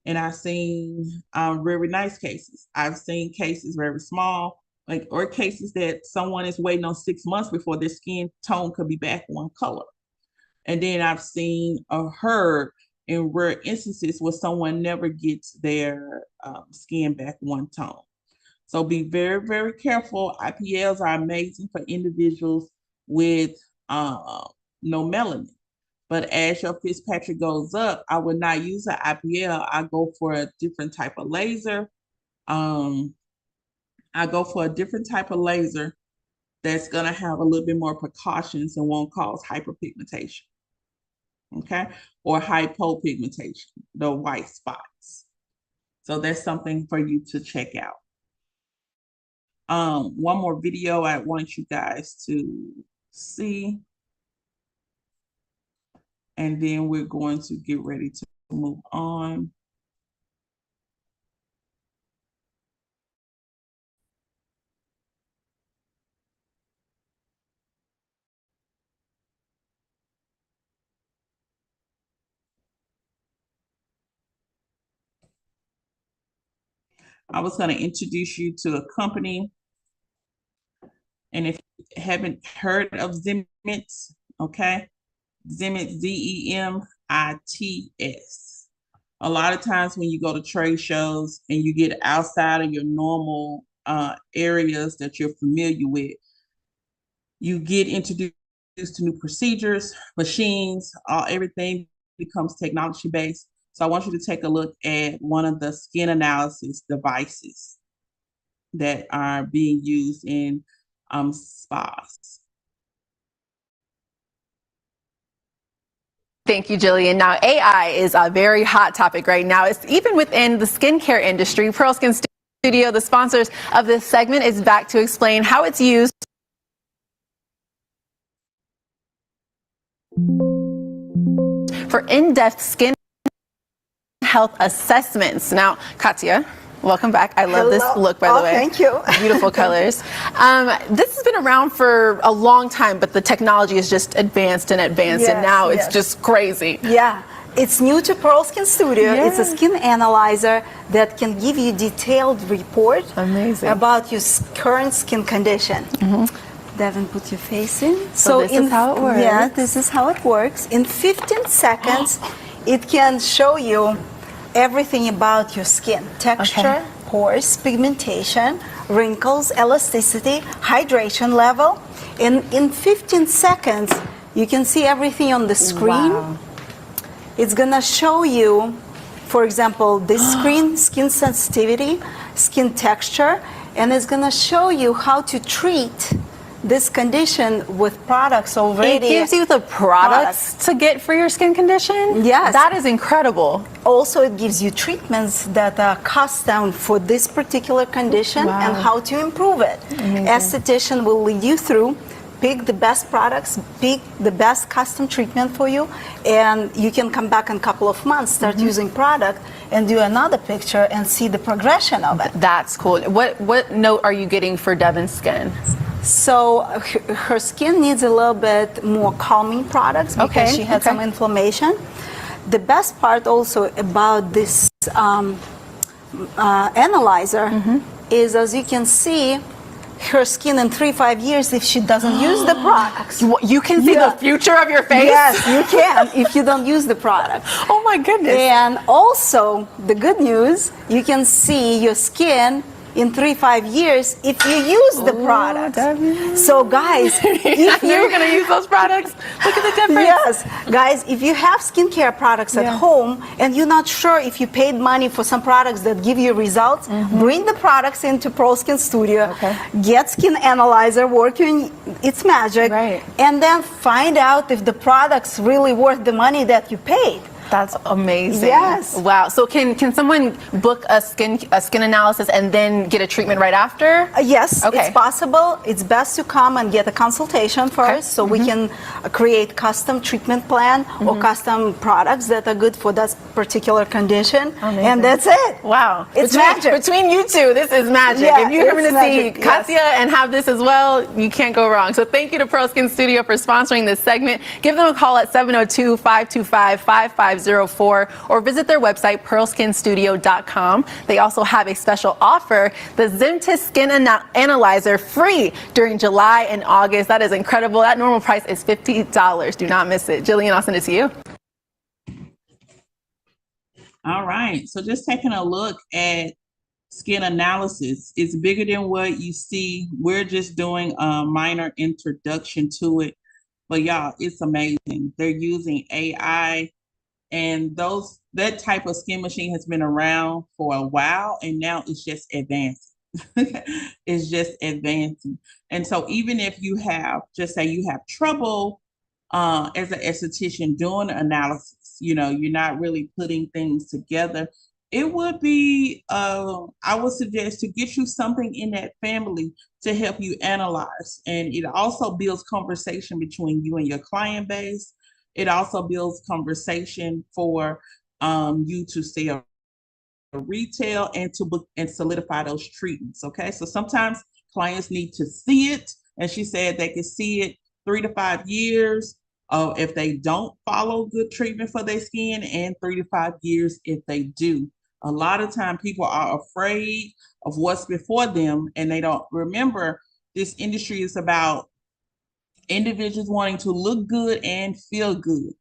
and I've seen very nice cases. I've seen cases very small, like, or cases that someone is waiting on 6 months before their skin tone could be back one color. And then I've seen or heard in rare instances where someone never gets their skin back one tone. So be very, very careful. IPLs are amazing for individuals with no melanin. But as your Fitzpatrick goes up, I would not use an IPL. I go for a different type of laser. I go for a different type of laser that's going to have a little bit more precautions and won't cause hyperpigmentation. Okay? Or hypopigmentation, the white spots. So that's something for you to check out. One more video I want you guys to see. And then we're going to get ready to move on. I was going to introduce you to a company. And if you haven't heard of Zemits, okay, Zemits, Zemits. A lot of times when you go to trade shows and you get outside of your normal areas that you're familiar with, you get introduced to new procedures, machines, everything becomes technology based. So I want you to take a look at one of the skin analysis devices that are being used in spas. Thank you, Jillian. Now, AI is a very hot topic right now. It's even within the skincare industry. Pearl Skin Studio, the sponsors of this segment, is back to explain how it's used for in-depth skin health assessments. Now, Katya, welcome back. I love this look, by the way. Thank you. Beautiful colors. This has been around for a long time, but the technology is just advanced and advanced, and now it's just crazy. Yeah. It's new to Pearl Skin Studio. It's a skin analyzer that can give you detailed report about your current skin condition. Devin, put your face in. So this is how it works. Yeah, this is how it works. In 15 seconds, it can show you everything about your skin. Texture, pores, pigmentation, wrinkles, elasticity, hydration level. And in 15 seconds, you can see everything on the screen. Wow. It's gonna show you, for example, this screen, skin sensitivity, skin texture, and it's gonna show you how to treat this condition with products already. It gives you the products to get for your skin condition? Yes. That is incredible. Also, it gives you treatments that are custom for this particular condition and how to improve it. Esthetician will lead you through, pick the best products, pick the best custom treatment for you, and you can come back in a couple of months, start using product, and do another picture and see the progression of it. That's cool. What note are you getting for Devin's skin? So her skin needs a little bit more calming products because she had some inflammation. The best part also about this analyzer is, as you can see, her skin in 3-5 years if she doesn't use the products. You can see the future of your face? Yes, you can if you don't use the product. Oh my goodness. And also, the good news, you can see your skin in 3-5 years if you use the product. So guys, if you're gonna use those products, look at the difference. Yes, guys, if you have skincare products at home and you're not sure if you paid money for some products that give you results, bring the products into Pearl Skin Studio, get skin analyzer working its magic, and then find out if the product's really worth the money that you paid. That's amazing. Yes. Wow. So can someone book a skin analysis and then get a treatment right after? Yes, it's possible. It's best to come and get a consultation first, so we can create custom treatment plan or custom products that are good for that particular condition. Amazing. And that's it. Wow. It's magic. Between you two, this is magic. Yeah, if you're coming to see magic, Katya and have this as well, you can't go wrong. So thank you to Pearl Skin Studio for sponsoring this segment. Give them a call at 702-525-5504 or visit their website, pearlskinstudio.com. They also have a special offer, the Zymtis Skin Analyzer, free during July and August. That is incredible. That normal price is $50. Do not miss it. Jillian, I'll send it to you. All right. So just taking a look at skin analysis, it's bigger than what you see. We're just doing a minor introduction to it. But y'all, it's amazing. They're using AI. And that type of skin machine has been around for a while, and now it's just advancing. It's just advancing. And so even if you have, just say you have trouble as an esthetician doing analysis, you're not really putting things together, it would be, I would suggest to get you something in that family to help you analyze. And it also builds conversation between you and your client base. It also builds conversation for you to sell retail and to book and solidify those treatments. Okay, so sometimes clients need to see it, and she said they can see it 3 to 5 years if they don't follow good treatment for their skin, and 3 to 5 years if they do. A lot of time people are afraid of what's before them, and they don't remember this industry is about individuals wanting to look good and feel good.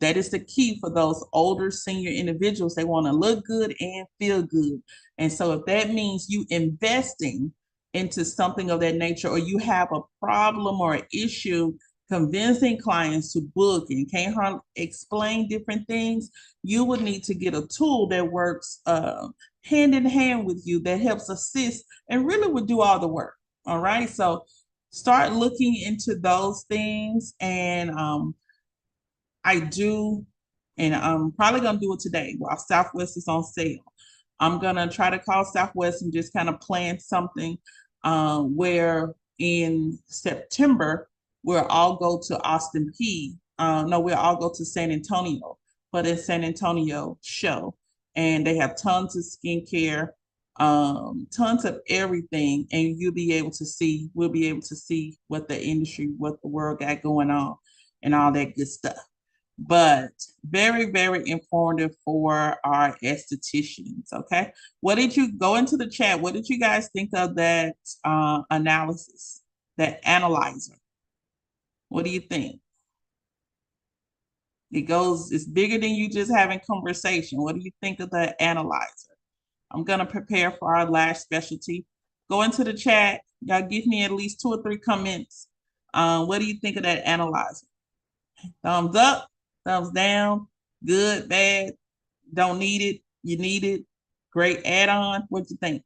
That is the key for those older senior individuals. They want to look good and feel good. And so if that means you investing into something of that nature, or you have a problem or an issue convincing clients to book and can't hardly explain different things, you would need to get a tool that works hand in hand with you, that helps assist and really would do all the work. All right. So start looking into those things. And I do, and I'm probably gonna do it today while Southwest is on sale. I'm gonna try to call Southwest and just kind of plan something where in September we'll all go to Austin P. No, we'll all go to San Antonio for the San Antonio show, and they have tons of skincare, tons of everything, and we'll be able to see what the industry, what the world got going on, and all that good stuff. But very, very informative for our estheticians. Okay. What did you go into the chat? What did you guys think of that analysis, that analyzer? What do you think? It's bigger than you just having conversation. What do you think of the analyzer? I'm going to prepare for our lash specialty. Go into the chat. Y'all give me at least 2 or 3 comments. What do you think of that analyzer? Thumbs up, thumbs down, good, bad, don't need it, you need it, great add-on. What you think?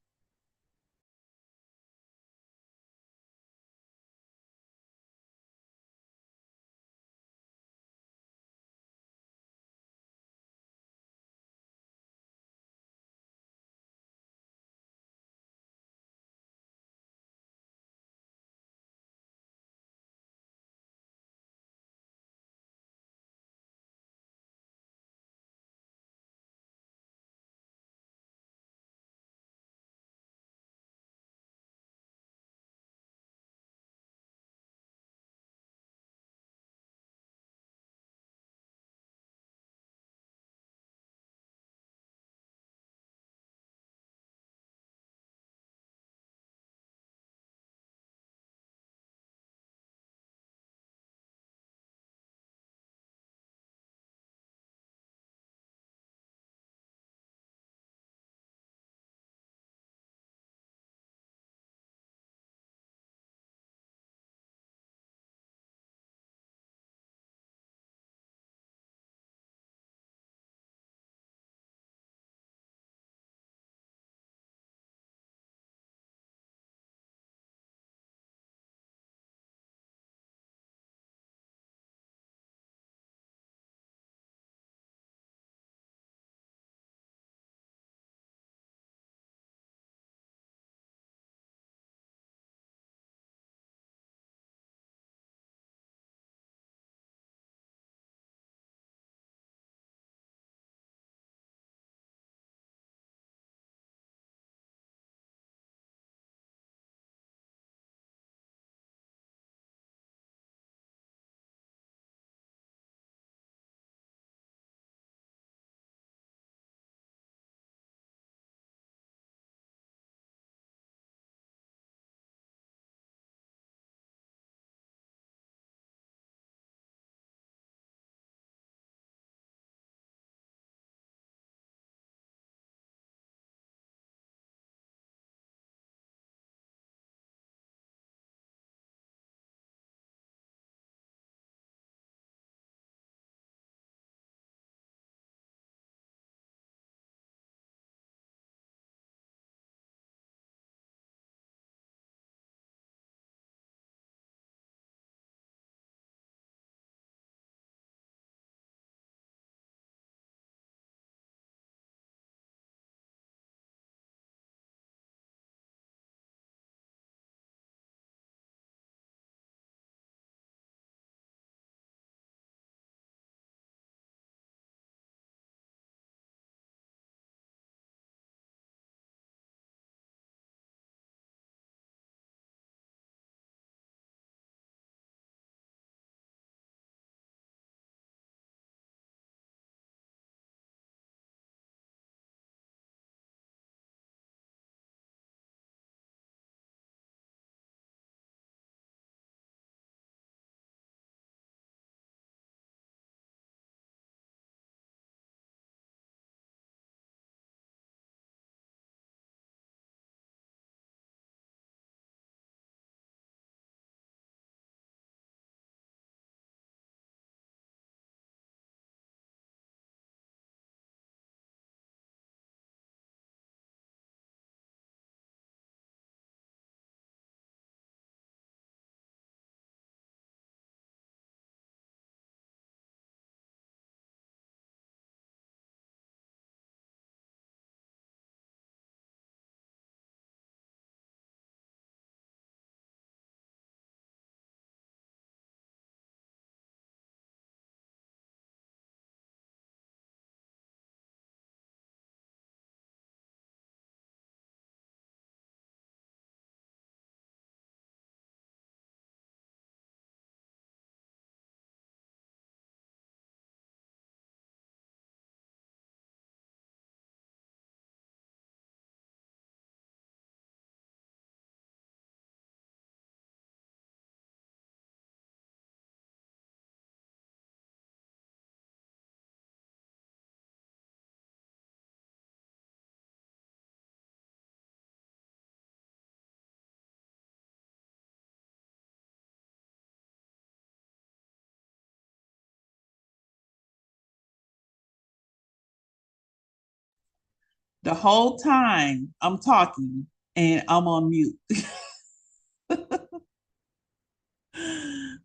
The whole time I'm talking and I'm on mute.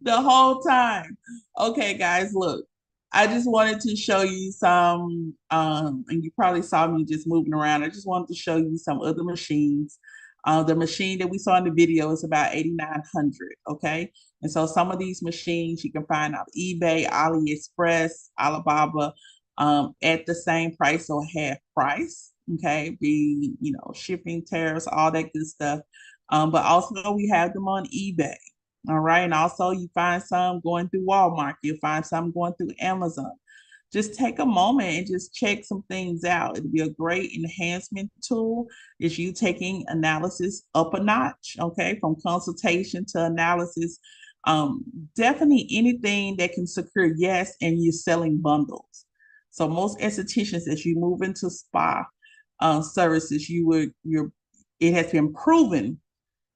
The whole time. Okay, guys, look. I just wanted to show you some, and you probably saw me just moving around. I just wanted to show you some other machines. The machine that we saw in the video is about 8,900. Okay, and so some of these machines you can find on eBay, AliExpress, Alibaba, at the same price or half price. Okay, be shipping, tariffs, all that good stuff. But also we have them on eBay. All right. And also you find some going through Walmart. You'll find some going through Amazon. Just take a moment and just check some things out. It'll be a great enhancement tool. Is you taking analysis up a notch, okay, from consultation to analysis. Definitely anything that can secure yes, and you're selling bundles. So most estheticians, as you move into spa services, it has been proven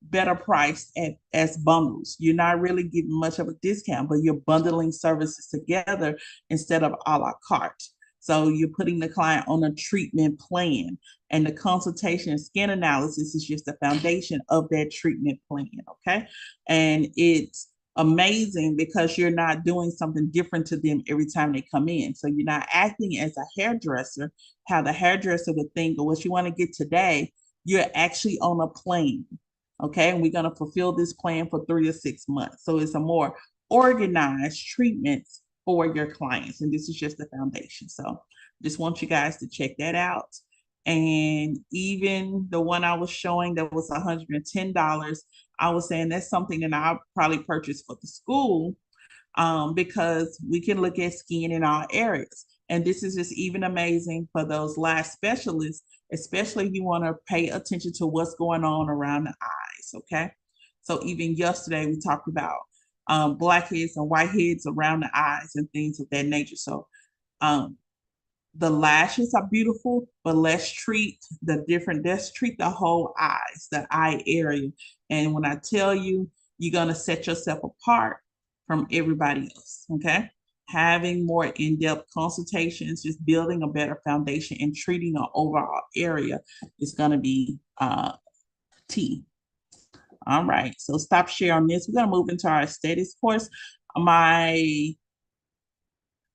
better priced as bundles. You're not really giving much of a discount, but you're bundling services together instead of a la carte. So you're putting the client on a treatment plan, and the consultation and skin analysis is just the foundation of that treatment plan. Okay. And it's amazing because you're not doing something different to them every time they come in. So you're not acting as a hairdresser, how the hairdresser would think, or what you want to get today. You're actually on a plane. Okay, and we're going to fulfill this plan for 3 to 6 months. So it's a more organized treatment for your clients. And this is just the foundation. So just want you guys to check that out. And even the one I was showing that was $110, I was saying that's something that I'll probably purchase for the school, because we can look at skin in all areas. And this is just even amazing for those lash specialists, especially if you want to pay attention to what's going on around the eyes. Okay. So even yesterday we talked about blackheads and whiteheads around the eyes and things of that nature. So the lashes are beautiful, but let's treat the whole eyes, the eye area. And when I tell you, you're going to set yourself apart from everybody else. Okay. Having more in-depth consultations, just building a better foundation and treating an overall area is going to be key. All right. So stop share on this. We're going to move into our aesthetics course. My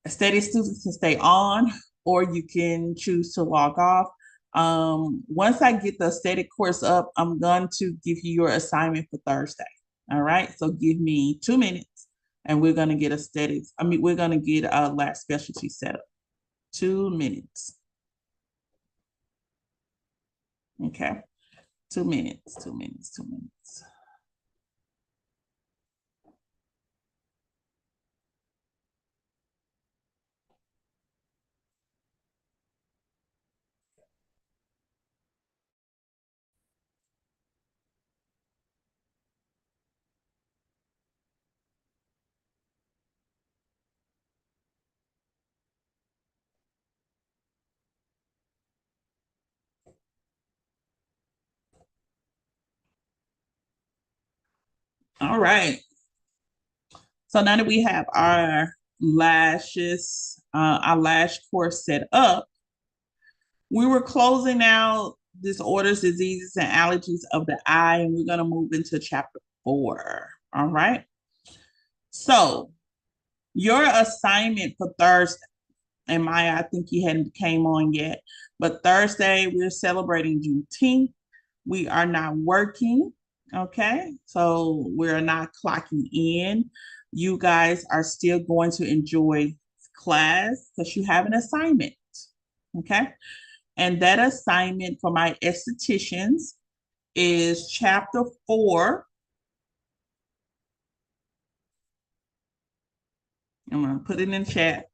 aesthetic students can stay on, or you can choose to log off. Once I get the aesthetic course up, I'm going to give you your assignment for Thursday. All right. So give me 2 minutes and we're going to get aesthetics. We're going to get a lash specialty set up. 2 minutes. Okay. 2 minutes, 2 minutes, 2 minutes. All right. So now that we have our lashes, our lash course set up, we were closing out disorders, diseases, and allergies of the eye, and we're going to move into chapter 4. All right. So your assignment for Thursday, and Maya, I think you hadn't came on yet, but Thursday we're celebrating Juneteenth. We are not working. Okay. So we're not clocking in. You guys are still going to enjoy class because you have an assignment. Okay. And that assignment for my estheticians is chapter 4. I'm going to put it in chat.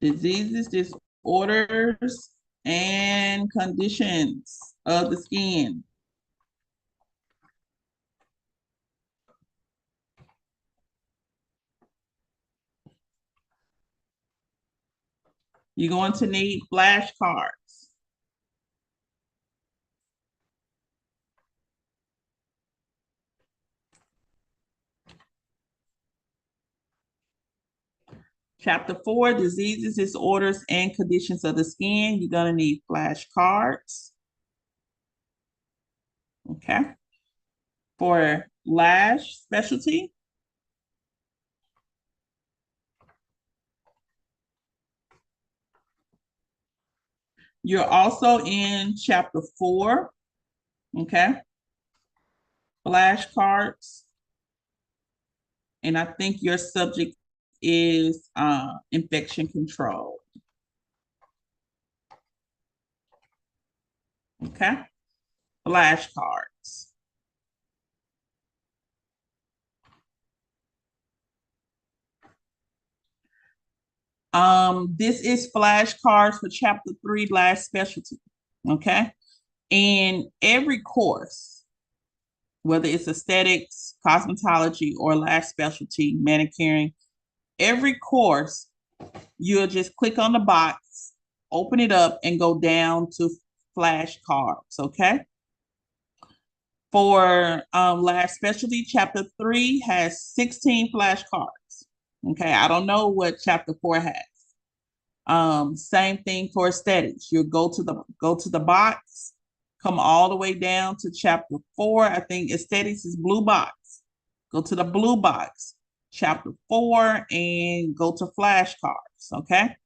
Diseases, disorders, and conditions of the skin. You're going to need flashcards. Chapter 4, diseases, disorders, and conditions of the skin. You're gonna need flashcards. Okay. For lash specialty, you're also in chapter 4. Okay. Flashcards. And I think your subject is infection control. Okay. Flashcards. This is flashcards for chapter 3, lash specialty. Okay. And every course, whether it's aesthetics, cosmetology, or lash specialty, manicuring, every course, you'll just click on the box, open it up, and go down to flashcards. Okay. For lash specialty, chapter 3 has 16 flashcards. Okay, I don't know what chapter 4 has. Same thing for aesthetics. You go to the box, come all the way down to chapter 4. I think aesthetics is blue box. Go to the blue box, chapter 4, and go to flashcards. Okay,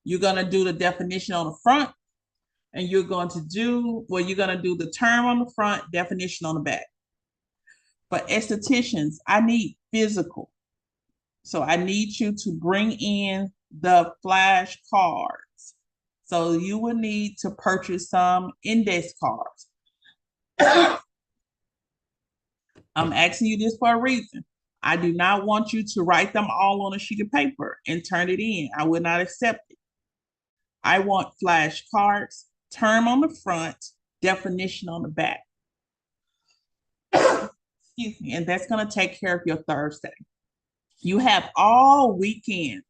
you're gonna do the definition on the front, and you're going to do the term on the front, definition on the back. For estheticians, I need physical. So I need you to bring in the flashcards. So you will need to purchase some index cards. I'm asking you this for a reason. I do not want you to write them all on a sheet of paper and turn it in. I will not accept it. I want flashcards, term on the front, definition on the back. Excuse me. And that's going to take care of your Thursday. You have all weekend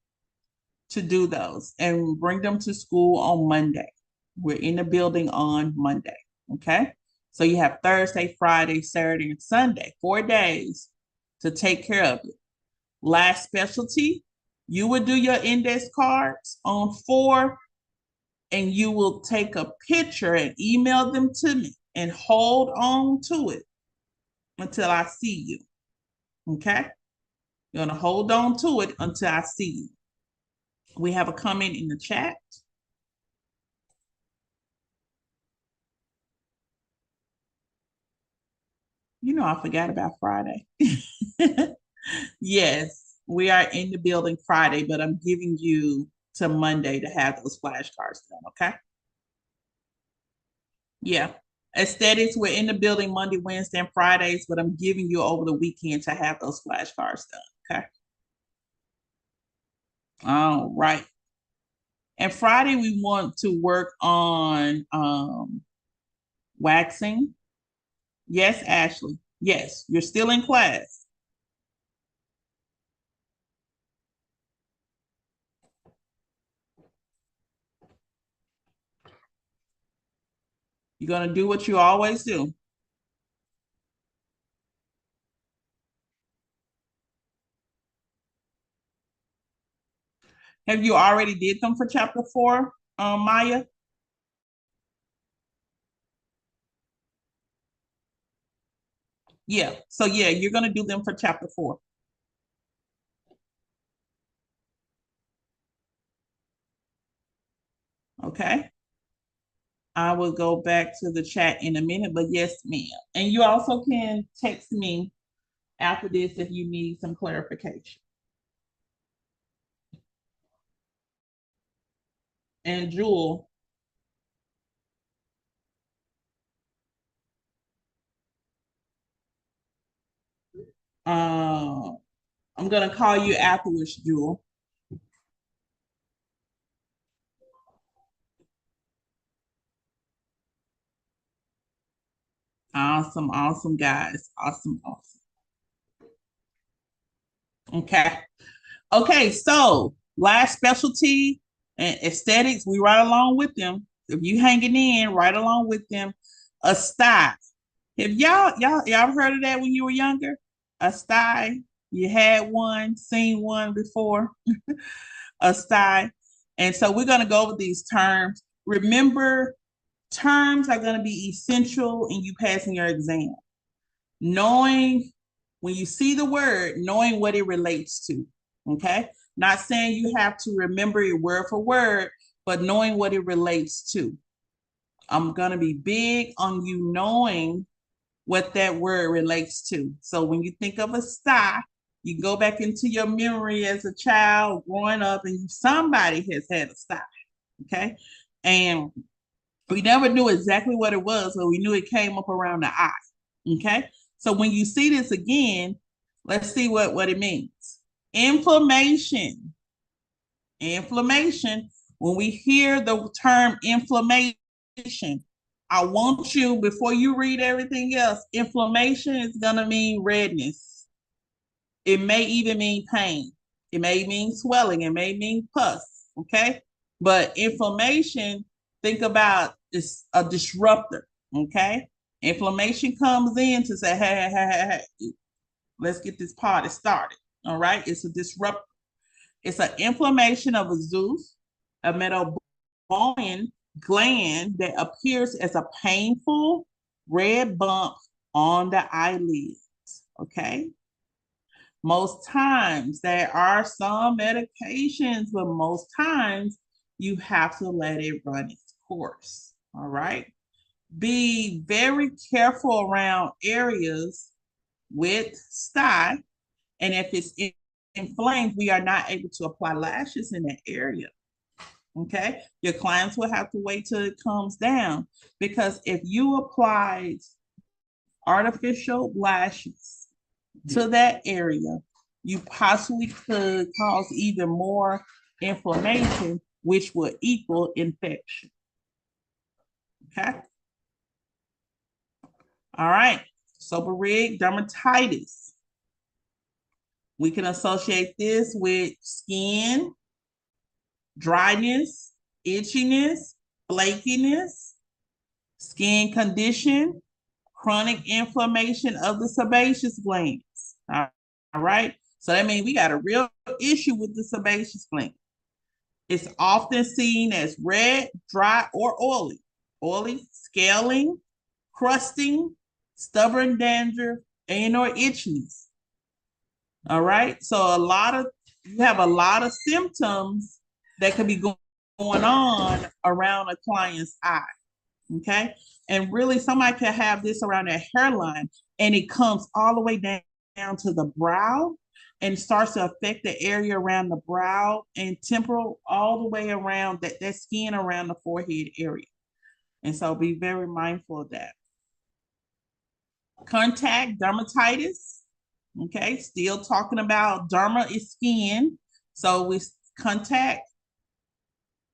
to do those and bring them to school on Monday. We're in the building on Monday. Okay. So you have Thursday, Friday, Saturday, and Sunday, 4 days to take care of it. Last specialty, you would do your index cards on 4, and you will take a picture and email them to me and hold on to it until I see you. Okay. You're going to hold on to it until I see you. We have a comment in the chat. You know, I forgot about Friday. Yes, we are in the building Friday, but I'm giving you to Monday to have those flashcards done, okay? Yeah. Aesthetics, we're in the building Monday, Wednesday, and Fridays, but I'm giving you over the weekend to have those flashcards done, okay? All right. And Friday, we want to work on waxing. Yes, Ashley. Yes, you're still in class. You're going to do what you always do. Have you already did them for chapter 4, Maya? Yeah. So yeah, you're going to do them for chapter 4. Okay. I will go back to the chat in a minute, but yes, ma'am. And you also can text me after this if you need some clarification. And Jewel, I'm going to call you afterwards, Jewel. Awesome, awesome, guys. Awesome, awesome. Okay. Okay, so last specialty and aesthetics, we ride along with them. If you hanging in, right along with them. A sty. Have y'all heard of that when you were younger? A sty. You had one, seen one before. a sty. And so we're going to go over these terms. Remember, terms are going to be essential in you passing your exam. Knowing when you see the word, knowing what it relates to. Okay. Not saying you have to remember it word for word, but knowing what it relates to. I'm going to be big on you knowing what that word relates to. So when you think of a sty, you go back into your memory as a child growing up and somebody has had a sty. Okay. And we never knew exactly what it was, but we knew it came up around the eye. Okay. So when you see this again, let's see what it means. Inflammation. Inflammation. When we hear the term inflammation, I want you, before you read everything else, inflammation is going to mean redness. It may even mean pain. It may mean swelling. It may mean pus. Okay. But inflammation, think about it's a disruptor. Okay. Inflammation comes in to say, hey, let's get this party started. All right. It's a disruptor. It's an inflammation of a Zeus, a metabolic gland that appears as a painful red bump on the eyelids. Okay. Most times there are some medications, but most times you have to let it run its course. All right. Be very careful around areas with sty. And if it's inflamed, we are not able to apply lashes in that area. Okay. Your clients will have to wait till it calms down, because if you apply artificial lashes to that area, you possibly could cause even more inflammation, which would equal infection. Okay. All right. Seborrheic dermatitis. We can associate this with skin, dryness, itchiness, flakiness, skin condition, chronic inflammation of the sebaceous glands. All right. So that means we got a real issue with the sebaceous gland. It's often seen as red, dry, or oily. Oily, scaling, crusting, stubborn dandruff, and or itchiness. All right. So you have a lot of symptoms that could be going on around a client's eye. Okay. And really, somebody could have this around their hairline and it comes all the way down to the brow and starts to affect the area around the brow and temporal, all the way around that skin around the forehead area. And so be very mindful of that. Contact dermatitis. Okay, still talking about derma is skin. So we contact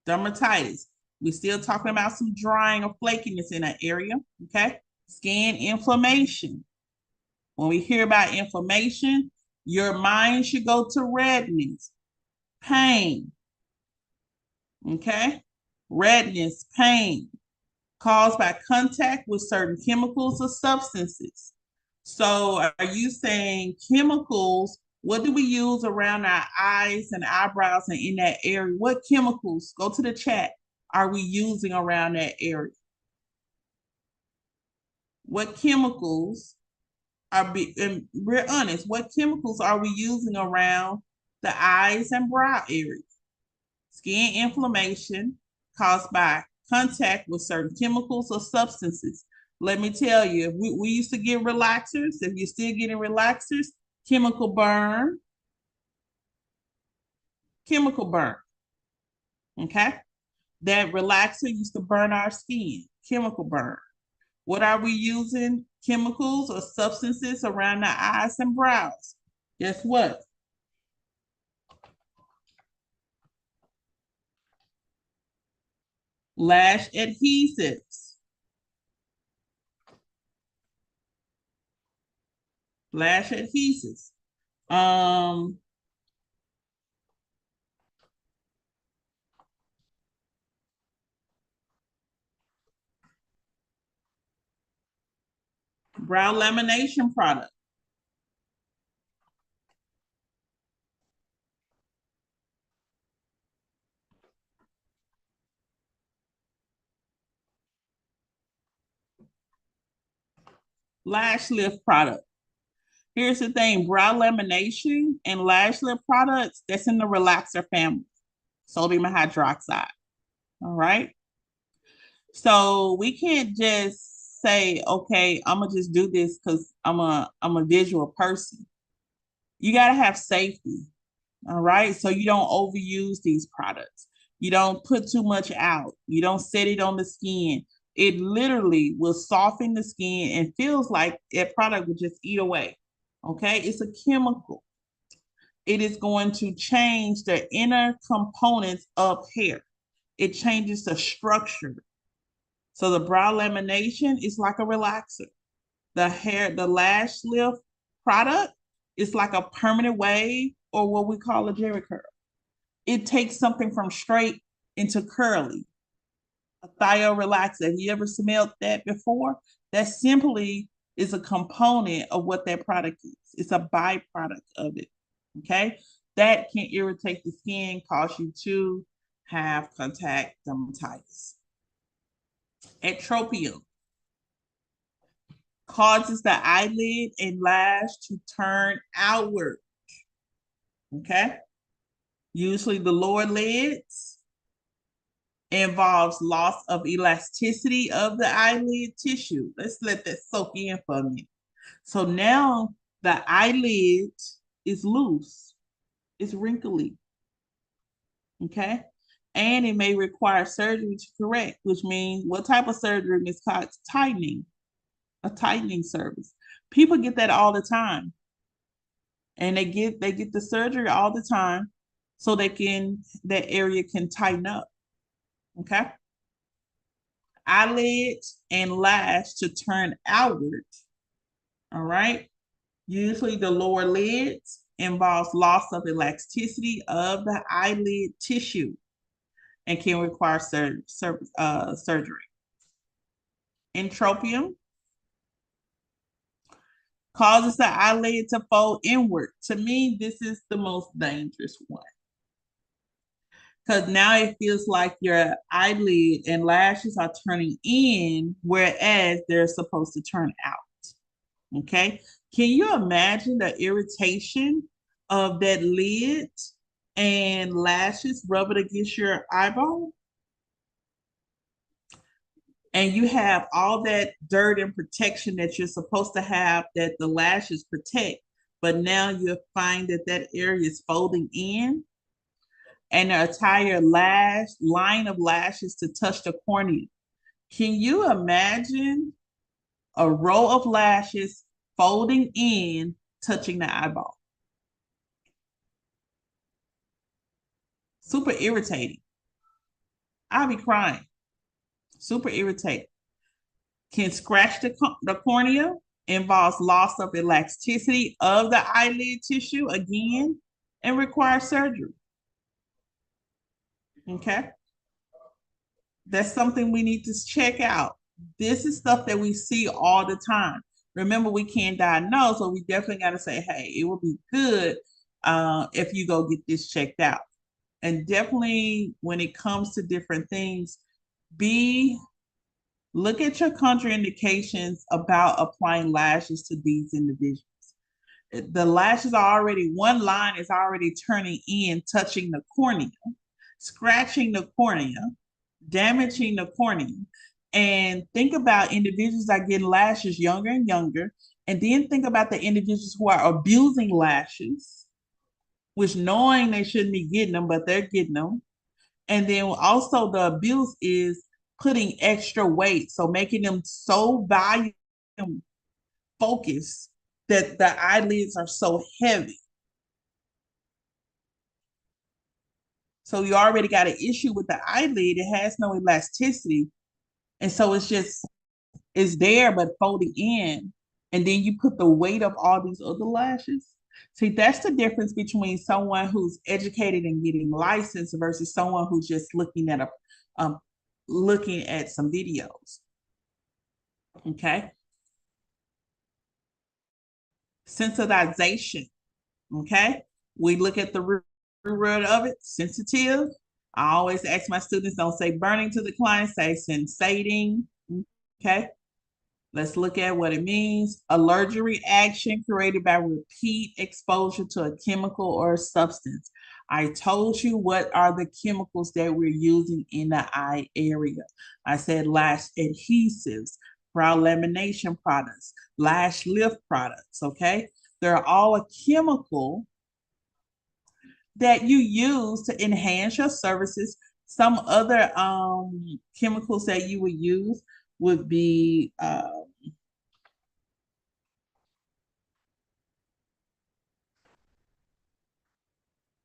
dermatitis. We're still talking about some drying or flakiness in that area. Okay, skin inflammation. When we hear about inflammation, your mind should go to redness, pain. Okay, redness, pain caused by contact with certain chemicals or substances. So are you saying chemicals? What do we use around our eyes and eyebrows and in that area? What chemicals, go to the chat, are we using around that area? What chemicals and we're honest, what chemicals are we using around the eyes and brow areas? Skin inflammation caused by contact with certain chemicals or substances. Let me tell you, we used to get relaxers. If you're still getting relaxers, chemical burn. Chemical burn. Okay? That relaxer used to burn our skin. Chemical burn. What are we using? Chemicals or substances around the eyes and brows. Guess what? Lash adhesives. Lash adhesives. Brow lamination product. Lash lift product. Here's the thing, brow lamination and lash lift products, that's in the relaxer family, sodium hydroxide. All right. So we can't just say, okay, I'm gonna just do this because I'm a visual person. You gotta have safety. All right. So you don't overuse these products. You don't put too much out. You don't set it on the skin. It literally will soften the skin and feels like that product will just eat away. Okay. It's a chemical. It is going to change the inner components of hair. It changes the structure. So the brow lamination is like a relaxer. The lash lift product is like a permanent wave or what we call a Jerry curl. It takes something from straight into curly. A thio relaxer. Have you ever smelled that before? That simply is a component of what that product is. It's a byproduct of it. Okay. That can irritate the skin, cause you to have contact dermatitis. Atropium causes the eyelid and lash to turn outward. Okay. Usually the lower lids involves loss of elasticity of the eyelid tissue. Let's let that soak in for a minute. So now the eyelid is loose, it's wrinkly. Okay. And it may require surgery to correct, which means what type of surgery, Ms. Cox? Tightening, a tightening service. People get that all the time. And they get the surgery all the time so that area can tighten up. Okay. Eyelids and lash to turn outward. All right. Usually the lower lids involves loss of elasticity of the eyelid tissue and can require surgery. Entropium causes the eyelid to fold inward. To me, this is the most dangerous one. Because now it feels like your eyelid and lashes are turning in, whereas they're supposed to turn out. Okay. Can you imagine the irritation of that lid and lashes rubbing against your eyeball? And you have all that dirt and protection that you're supposed to have that the lashes protect, but now you find that area is folding in and the entire line of lashes to touch the cornea. Can you imagine a row of lashes folding in, touching the eyeball? Super irritating. I'll be crying. Super irritating. Can scratch the cornea, involves loss of elasticity of the eyelid tissue again, and requires surgery. Okay. That's something we need to check out. This is stuff that we see all the time. Remember, we can't diagnose, so we definitely got to say, hey, it would be good if you go get this checked out. And definitely when it comes to different things, look at your contraindications about applying lashes to these individuals. The lashes are already, one line is already turning in, touching the cornea, scratching the cornea, damaging the cornea. And think about individuals that are getting lashes younger and younger. And then think about the individuals who are abusing lashes, which knowing they shouldn't be getting them, but they're getting them. And then also the abuse is putting extra weight. So making them so volume focused that the eyelids are so heavy. So you already got an issue with the eyelid. It has no elasticity. And so it's there, but folding in. And then you put the weight of all these other lashes. See, that's the difference between someone who's educated and getting licensed versus someone who's just looking at some videos. Okay. Sensitization. Okay. We look at the root of it, sensitive. I always ask my students, don't say burning to the client, say sensating. Okay. Let's look at what it means. Allergic reaction created by repeat exposure to a chemical or substance. I told you what are the chemicals that we're using in the eye area. I said lash adhesives, brow lamination products, lash lift products, okay? They're all a chemical that you use to enhance your services. Some other chemicals that you would use would be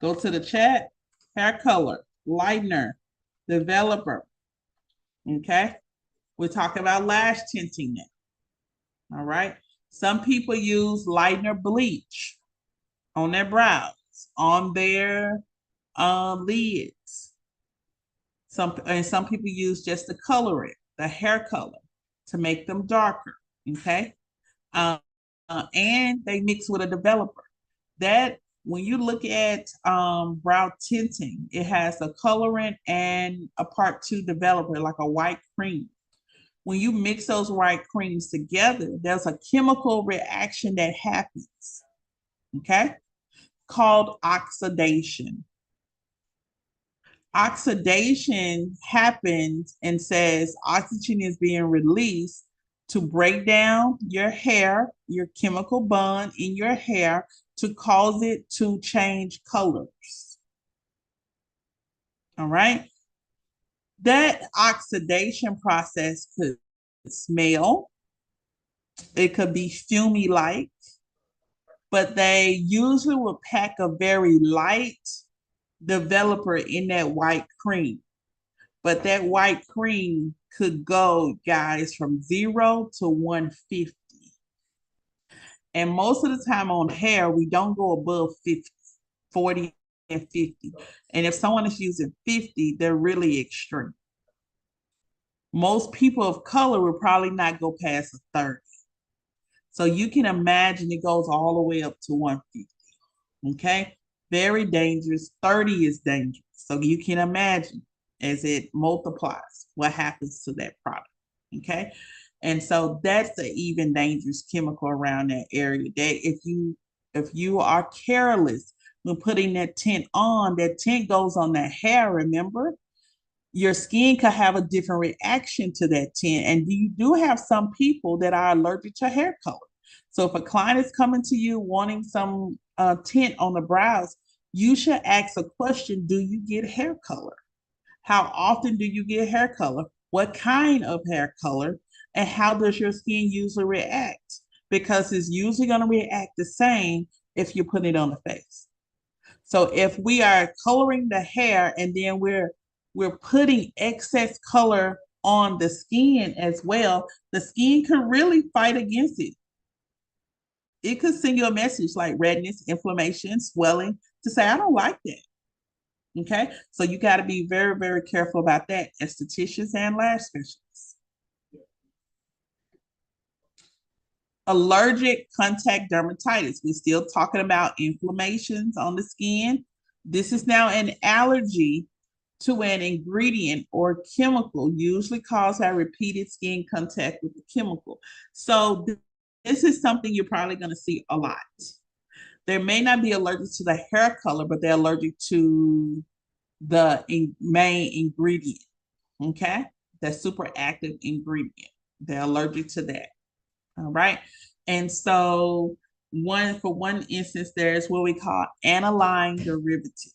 go to the chat, hair color, lightener, developer. Okay, we're talking about lash tinting now. All right, some people use lightener bleach on their brows, on their lids. Some people use just the coloring, the hair color, to make them darker. Okay, and they mix with a developer. That when you look at brow tinting, it has a colorant and a part two developer, like a white cream. When you mix those white creams together, there's a chemical reaction that happens, okay, called oxidation. Oxidation happens and says oxygen is being released to break down your hair, your chemical bond in your hair, to cause it to change colors. All right. That oxidation process could smell, it could be fumy like, but they usually will pack a very light developer in that white cream. But that white cream could go, guys, from 0 to 150. And most of the time on hair, we don't go above 50, 40 and 50. And if someone is using 50, they're really extreme. Most people of color will probably not go past a 30. So you can imagine it goes all the way up to 150. Okay? Very dangerous. 30 is dangerous. So you can imagine as it multiplies what happens to that product. Okay? And so that's the even dangerous chemical around that area. That if you are careless when putting that tint on, that tint goes on the hair, remember? Your skin could have a different reaction to that tint. And you do have some people that are allergic to hair color. So if a client is coming to you wanting some tint on the brows, you should ask a question: do you get hair color? How often do you get hair color? What kind of hair color? And how does your skin usually react? Because it's usually going to react the same if you put it on the face. So if we are coloring the hair and then we're putting excess color on the skin as well, the skin can really fight against it. It could send you a message like redness, inflammation, swelling, to say, I don't like that. Okay, so you got to be very, very careful about that, estheticians and lash specialists. Allergic contact dermatitis. We're still talking about inflammations on the skin. This is now an allergy to an ingredient or chemical, usually caused by repeated skin contact with the chemical. So this is something you're probably going to see a lot. They may not be allergic to the hair color, but they're allergic to the main ingredient, okay? The super active ingredient. They're allergic to that, all right? And so for one instance, there's what we call aniline derivative.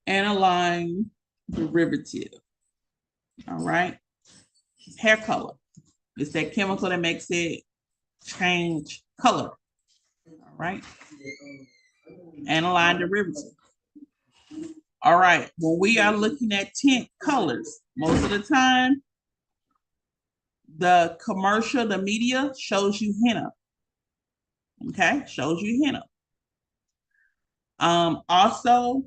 Aniline derivative, all right? Hair color. It's that chemical that makes it change color, all right? Aniline derivative. All right, when we are looking at tint colors, most of the time, the commercial, the media shows you henna. Okay, shows you henna. Also,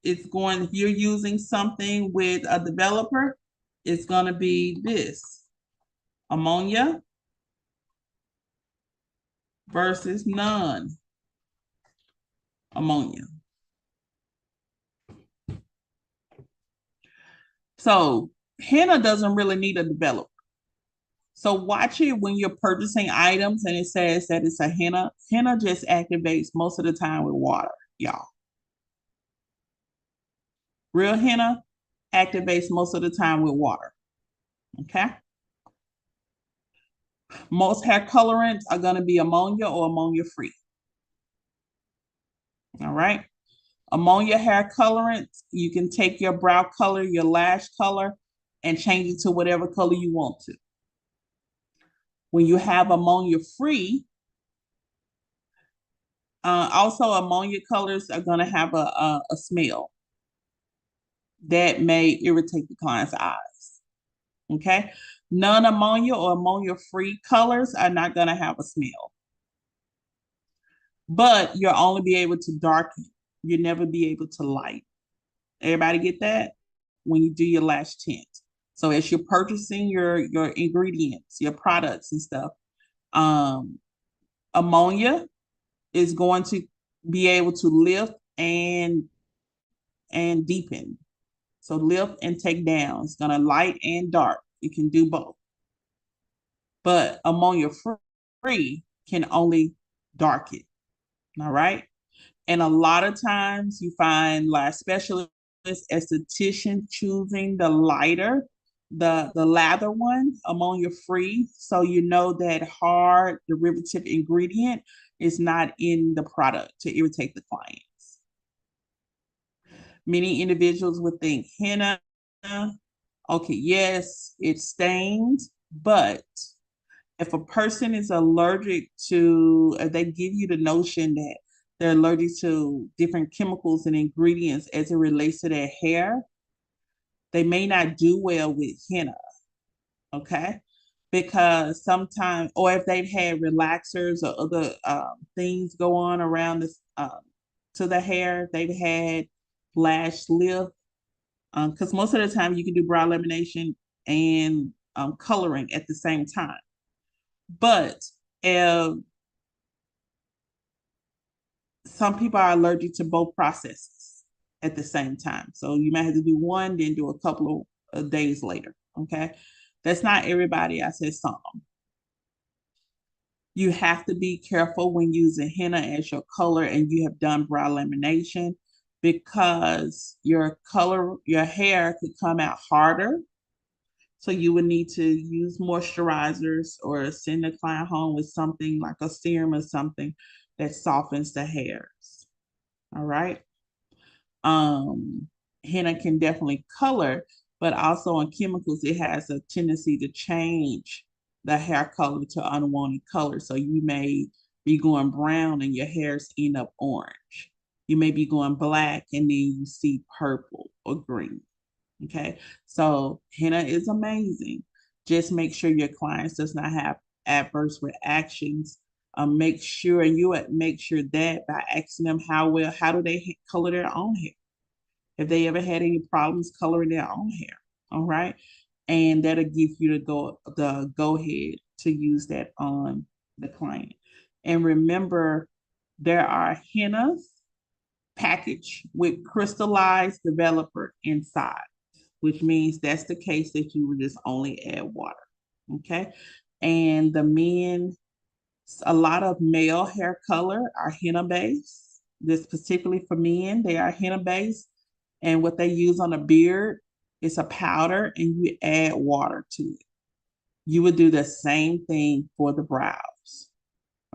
it's going, if you're using something with a developer, it's going to be this ammonia, versus none ammonia. So henna doesn't really need a developer. So watch it when you're purchasing items and it says that it's a henna. Henna just activates most of the time with water, y'all. Real henna activates most of the time with water. Okay. Most hair colorants are going to be ammonia or ammonia free. All right. Ammonia hair colorants, you can take your brow color, your lash color, and change it to whatever color you want to. When you have ammonia free, also ammonia colors are going to have a smell that may irritate the client's eyes. Okay. Non-ammonia or ammonia-free colors are not going to have a smell. But you'll only be able to darken. You'll never be able to light. Everybody get that? When you do your lash tint. So as you're purchasing your ingredients, your products and stuff, ammonia is going to be able to lift and deepen. So lift and take down. It's going to light and dark. It can do both. But ammonia free can only darken. All right. And a lot of times you find lash specialists, estheticians choosing the lighter, the lather one, ammonia free. So you know that hard derivative ingredient is not in the product to irritate the clients. Many individuals would think henna, okay, yes, it stains, but if a person is allergic to, if they give you the notion that they're allergic to different chemicals and ingredients as it relates to their hair, they may not do well with henna, okay? Because sometimes, or if they've had relaxers or other things go on around this to the hair, they've had lash lift, because most of the time you can do brow lamination and coloring at the same time. But some people are allergic to both processes at the same time. So you might have to do one, then do a couple of days later. Okay. That's not everybody. I said some. You have to be careful when using henna as your color and you have done brow lamination, because your hair could come out harder. So you would need to use moisturizers or send the client home with something like a serum or something that softens the hairs. All right. Henna can definitely color, but also on chemicals, it has a tendency to change the hair color to unwanted color. So you may be going brown and your hairs end up orange. You may be going black and then you see purple or green. Okay, so henna is amazing. Just make sure your clients does not have adverse reactions. Make sure that by asking them how do they color their own hair, if they ever had any problems coloring their own hair. All right, and that'll give you the go ahead to use that on the client. And remember, there are hennas packaged with crystallized developer inside, which means that's the case that you would just only add water. Okay. And the men, a lot of male hair color are henna based. This particularly for men, they are henna based. And what they use on a beard is a powder and you add water to it. You would do the same thing for the brows.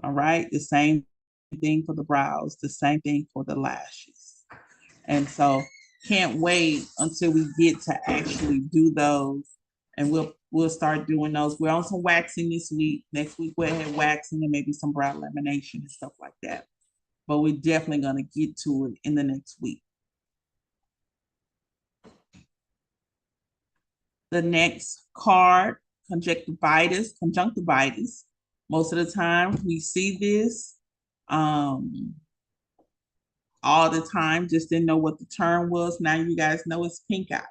All right. The same thing for the brows, the same thing for the lashes. And so can't wait until we get to actually do those, and we'll start doing those. We're on some waxing this week. Next week we'll have waxing and maybe some brow lamination and stuff like that. But we're definitely going to get to it in the next week. The next card, conjunctivitis. Most of the time we see this all the time, just didn't know what the term was. Now you guys know it's pink eye.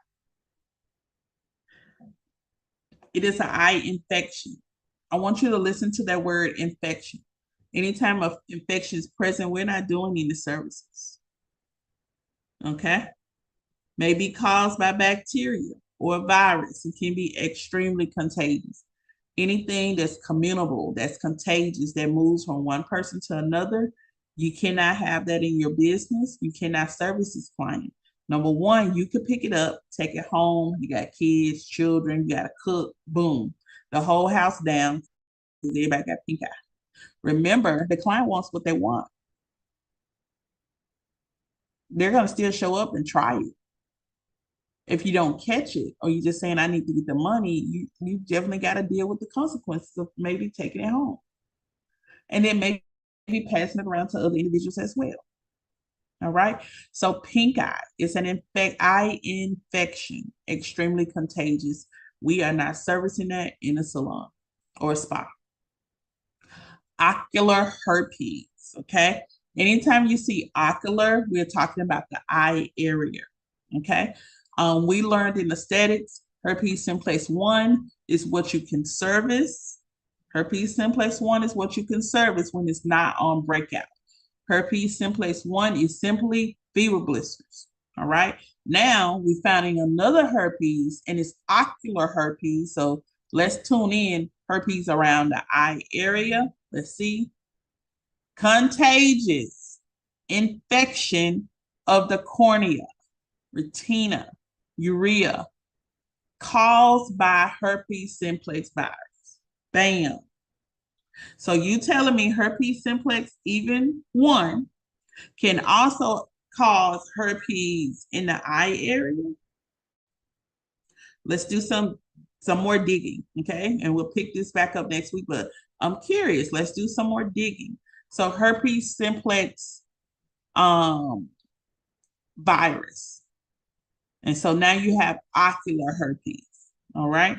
It is an eye infection. I want you to listen to that word infection. Anytime an infection is present, we're not doing any services. Okay? May be caused by bacteria or a virus. It can be extremely contagious. Anything that's communicable, that's contagious, that moves from one person to another, you cannot have that in your business. You cannot service this client. Number one, you could pick it up, take it home. You got kids, children, you got to cook, boom. The whole house down. Everybody got pink eye. Remember, the client wants what they want. They're going to still show up and try it. If you don't catch it, or you're just saying, I need to get the money, you definitely got to deal with the consequences of maybe taking it home. And then maybe passing it around to other individuals as well. All right. So pink eye is an eye infection, extremely contagious. We are not servicing that in a salon or a spa. Ocular herpes. Okay. Anytime you see ocular, we're talking about the eye area. Okay. We learned in aesthetics, herpes simplex 1 is what you can service. Herpes simplex 1 is what you can service when it's not on breakout. Herpes simplex 1 is simply fever blisters. All right. Now we're finding another herpes, and it's ocular herpes. So let's tune in. Herpes around the eye area. Let's see. Contagious infection of the cornea, retina, urea, caused by herpes simplex virus. Bam. So you telling me herpes simplex even 1 can also cause herpes in the eye area? Let's do some more digging, okay? And we'll pick this back up next week, but I'm curious. Let's do some more digging. So herpes simplex virus. And so now you have ocular herpes, all right?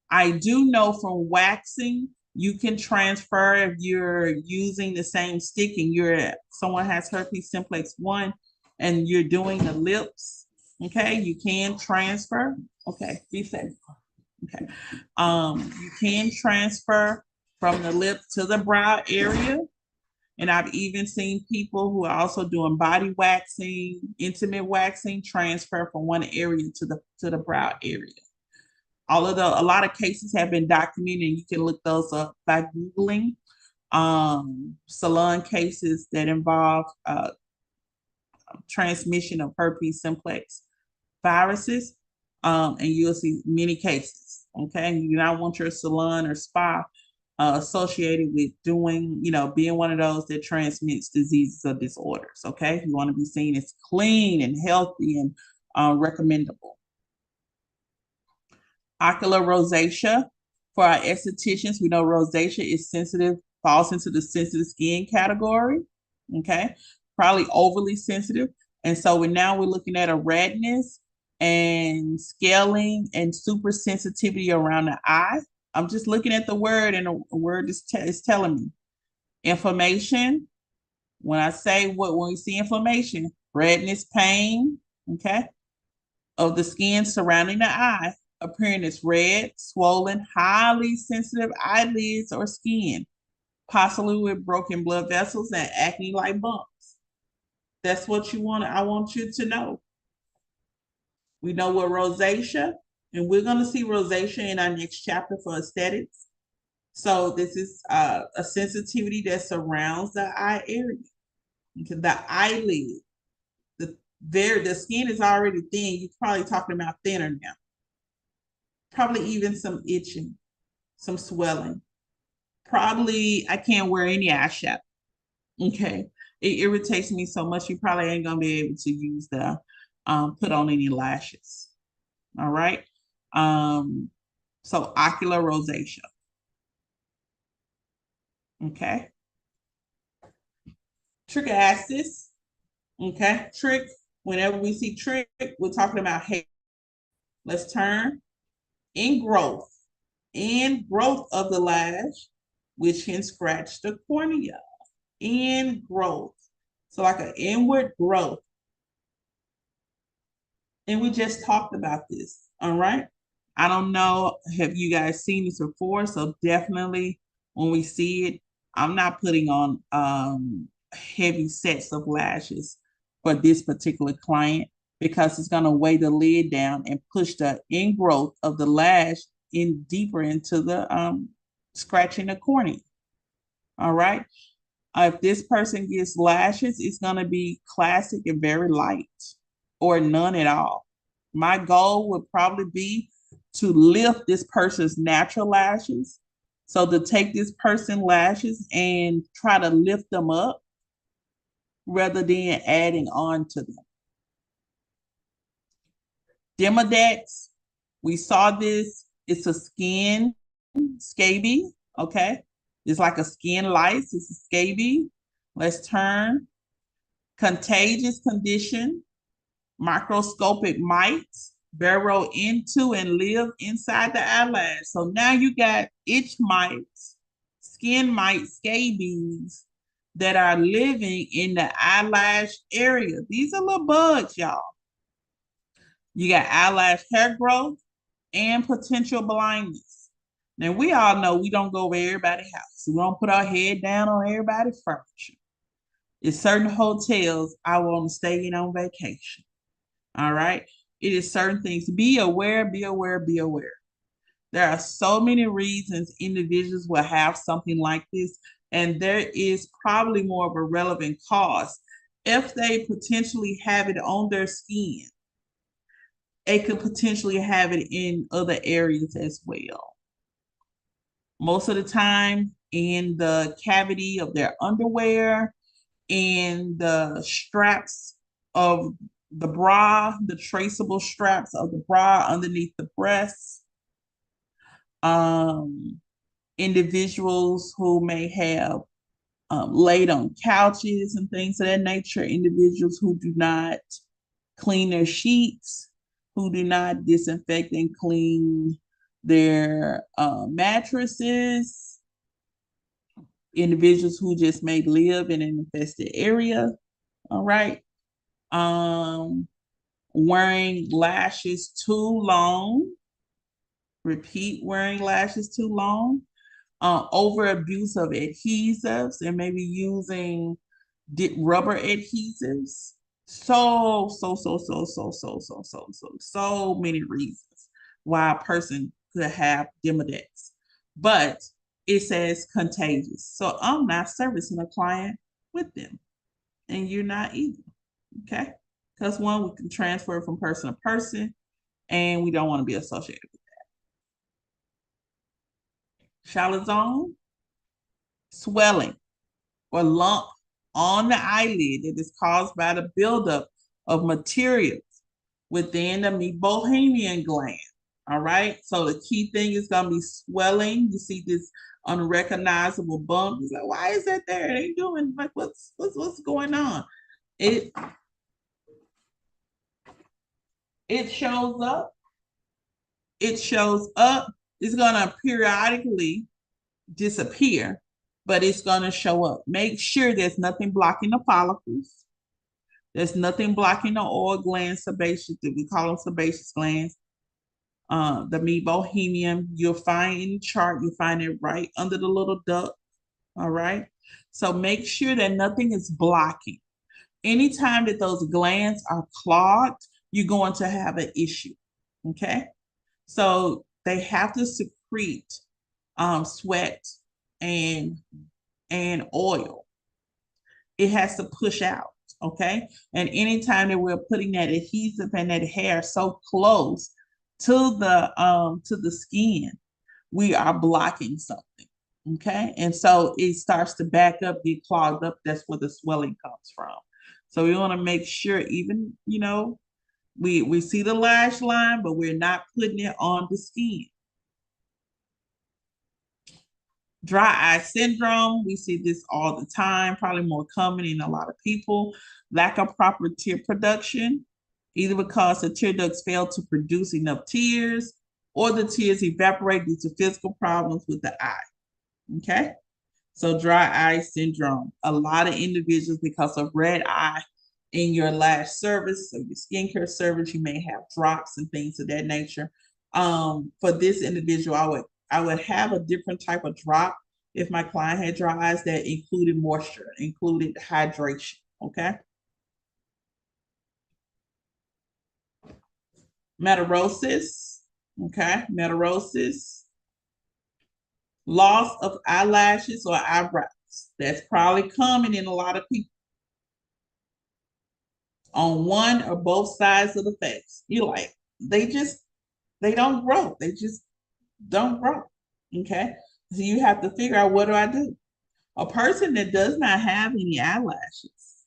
I do know from waxing, you can transfer if you're using the same stick and someone has herpes simplex 1 and you're doing the lips, okay? You can transfer. Okay, be safe. Okay. You can transfer from the lip to the brow area. And I've even seen people who are also doing body waxing, intimate waxing, transfer from one area to the brow area. A lot of cases have been documented, and you can look those up by Googling salon cases that involve transmission of herpes simplex viruses, and you'll see many cases. Okay, you do not want your salon or spa associated with being one of those that transmits diseases or disorders. Okay, you want to be seen as clean and healthy and recommendable. Ocular rosacea. For our estheticians, we know rosacea is sensitive, falls into the sensitive skin category. Okay, probably overly sensitive. And so we're looking at a redness and scaling and super sensitivity around the eye. I'm just looking at the word, and a word is telling me. Inflammation. When we see inflammation, redness, pain, okay, of the skin surrounding the eye, appearing as red, swollen, highly sensitive eyelids or skin, possibly with broken blood vessels and acne-like bumps. That's what I want you to know. We know what rosacea, and we're going to see rosacea in our next chapter for aesthetics. So this is a sensitivity that surrounds the eye area, the eyelid. The skin is already thin. You're probably talking about thinner now. Probably even some itching, some swelling. Probably I can't wear any eyeshadow. Okay, it irritates me so much. You probably ain't gonna be able to use put on any lashes. All right. So ocular rosacea. Okay. Trichiasis. Okay. Whenever we see trick, we're talking about hair. Let's turn. Ingrowth of the lash, which can scratch the cornea. Ingrowth. So like an inward growth. And we just talked about this. All right. I don't know, have you guys seen this before? So definitely when we see it, I'm not putting on heavy sets of lashes for this particular client because it's going to weigh the lid down and push the ingrowth of the lash in deeper into the scratching the cornea. All right. If this person gets lashes, it's going to be classic and very light or none at all. My goal would probably be to lift this person's natural lashes. So to take this person's lashes and try to lift them up rather than adding on to them. Demodex, we saw this. It's a skin scabies, okay? It's like a skin lice. It's a scabies. Let's turn. Contagious condition, microscopic mites burrow into and live inside the eyelash. So now you got itch mites, skin mites, scabies that are living in the eyelash area. These are little bugs, y'all. You got eyelash hair growth and potential blindness. Now, we all know we don't go over everybody's house. We don't put our head down on everybody's furniture. In certain hotels, I want to stay in on vacation. All right. It is certain things. Be aware, be aware, be aware. There are so many reasons individuals will have something like this, and there is probably more of a relevant cause. If they potentially have it on their skin, they could potentially have it in other areas as well. Most of the time in the cavity of their underwear, in the straps of the bra, the traceable straps of the bra underneath the breasts. Individuals who may have laid on couches and things of that nature, individuals who do not clean their sheets, who do not disinfect and clean their mattresses, individuals who just may live in an infested area. All right. Wearing lashes too long. Repeat, wearing lashes too long. Over abuse of adhesives and maybe using rubber adhesives. So many reasons why a person could have Demodex. But it says contagious. So I'm not servicing a client with them. And you're not either. Okay? Because one, we can transfer from person to person, and we don't want to be associated with that. Chalazone, swelling or lump on the eyelid that is caused by the buildup of materials within the meibomian gland. All right. So the key thing is going to be swelling. You see this unrecognizable bump. It's like, why is that there? It ain't doing like what's going on? It shows up. It shows up. It's gonna periodically disappear, but it's gonna show up. Make sure there's nothing blocking the follicles. There's nothing blocking the oil glands, sebaceous, that we call them sebaceous glands. The meibomian, you'll find in the chart, you'll find it right under the little duct. All right. So make sure that nothing is blocking. Anytime that those glands are clogged, you're going to have an issue. Okay. So they have to secrete sweat and oil. It has to push out. Okay. And anytime that we're putting that adhesive and that hair so close to the skin, we are blocking something. Okay. And so it starts to back up, get clogged up. That's where the swelling comes from. So we want to make sure, even, we see the lash line, but we're not putting it on the skin. Dry eye syndrome, we see this all the time, probably more common in a lot of people. Lack of proper tear production, either because the tear ducts fail to produce enough tears or the tears evaporate due to physical problems with the eye. Okay? So dry eye syndrome. A lot of individuals, because of red eye in your lash service or your skincare service, you may have drops and things of that nature. For this individual, I would have a different type of drop if my client had dry eyes that included moisture, included hydration, okay? Metarosis, okay? Metarosis, loss of eyelashes or eyebrows. That's probably common in a lot of people. On one or both sides of the face. You're like, they don't grow. They just don't grow. Okay. So you have to figure out, what do I do? A person that does not have any eyelashes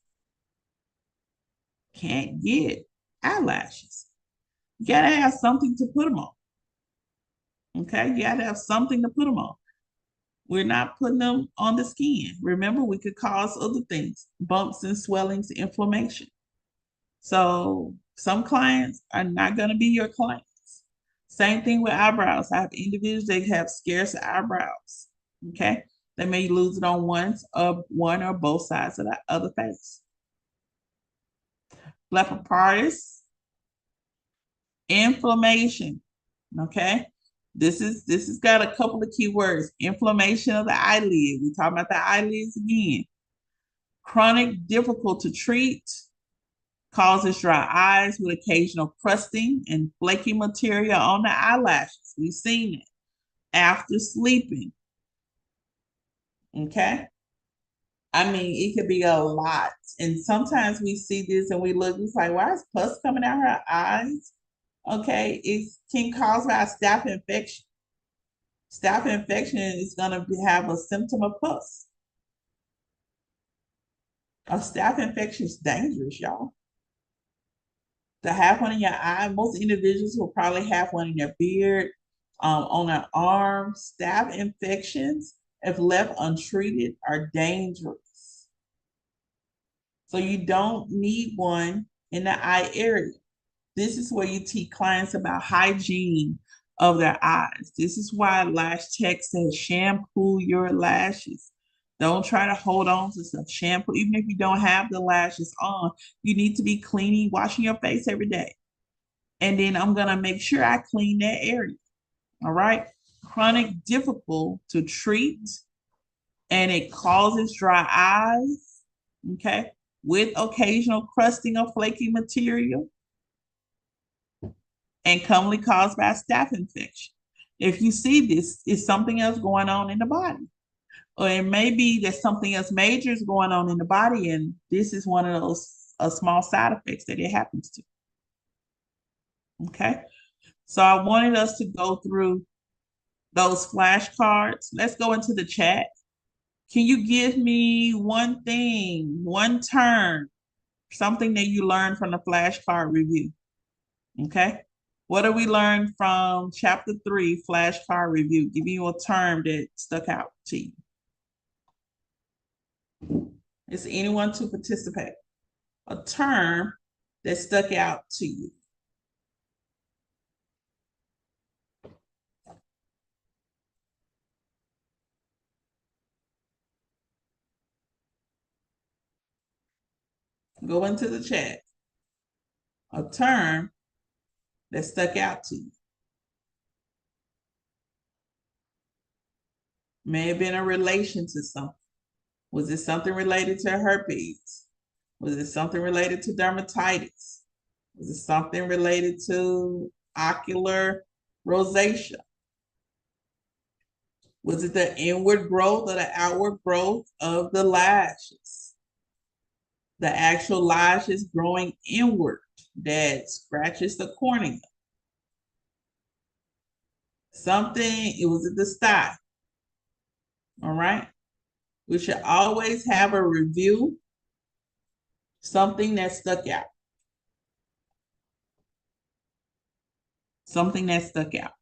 can't get eyelashes. You gotta have something to put them on. Okay. You gotta have something to put them on. We're not putting them on the skin. Remember, we could cause other things, bumps and swellings, inflammation. So some clients are not going to be your clients. Same thing with eyebrows. I have individuals that have scarce eyebrows. Okay. They may lose it on one or both sides of the other face. Blepharoparasis, inflammation. Okay. This is got a couple of key words. Inflammation of the eyelid. We talk about the eyelids again. Chronic, difficult to treat, causes dry eyes with occasional crusting and flaky material on the eyelashes. We've seen it after sleeping. Okay. I mean, it could be a lot. And sometimes we see this and we look, it's like, why is pus coming out her eyes? Okay. It can cause by a staph infection. Staph infection is going to have a symptom of pus. A staph infection is dangerous, y'all. To have one in your eye, most individuals will probably have one in their beard, on their arms. Staph infections, if left untreated, are dangerous. So you don't need one in the eye area. This is where you teach clients about hygiene of their eyes. This is why lash tech says shampoo your lashes. Don't try to hold on to stuff. Shampoo, even if you don't have the lashes on, you need to be cleaning, washing your face every day. And then I'm gonna make sure I clean that area. All right. Chronic, difficult to treat, and it causes dry eyes. Okay. With occasional crusting of flaky material, and commonly caused by a staph infection. If you see this, it's something else going on in the body. Or it may be that something else major is going on in the body, and this is one of those small side effects that it happens to. Okay. So I wanted us to go through those flashcards. Let's go into the chat. Can you give me one thing, one term, something that you learned from the flashcard review? Okay. What did we learn from chapter 3, flashcard review? Give you a term that stuck out to you. Is anyone to participate? A term that stuck out to you. Go into the chat. A term that stuck out to you. May have been a relation to something. Was it something related to herpes? Was it something related to dermatitis? Was it something related to ocular rosacea? Was it the inward growth or the outward growth of the lashes? The actual lashes growing inward that scratches the cornea. It was at the style. All right. We should always have a review, something that stuck out. Something that stuck out.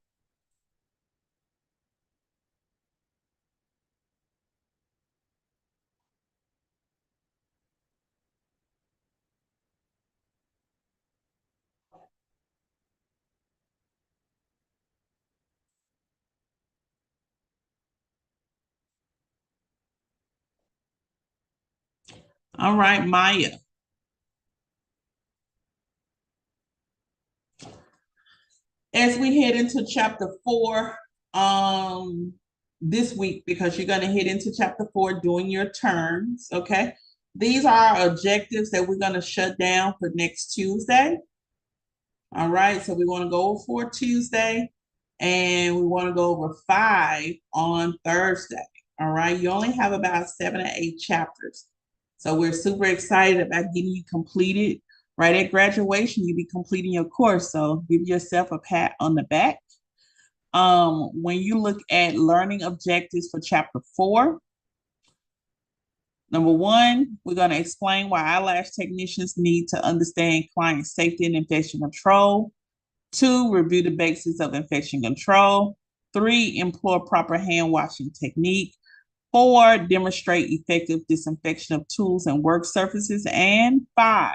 All right, Maya. As we head into chapter 4, this week because you're going to hit into chapter 4 doing your terms. Okay. These are objectives that we're going to shut down for next Tuesday. All right. So we want to go over 4 Tuesday and we want to go over 5 on Thursday. All right. You only have about 7 or 8 chapters. So we're super excited about getting you completed. Right at graduation, you'll be completing your course. So give yourself a pat on the back. When you look at learning objectives for chapter 4, number 1, we're going to explain why eyelash technicians need to understand client safety and infection control. 2, review the basics of infection control. 3, employ proper hand washing technique. 4, demonstrate effective disinfection of tools and work surfaces. And 5,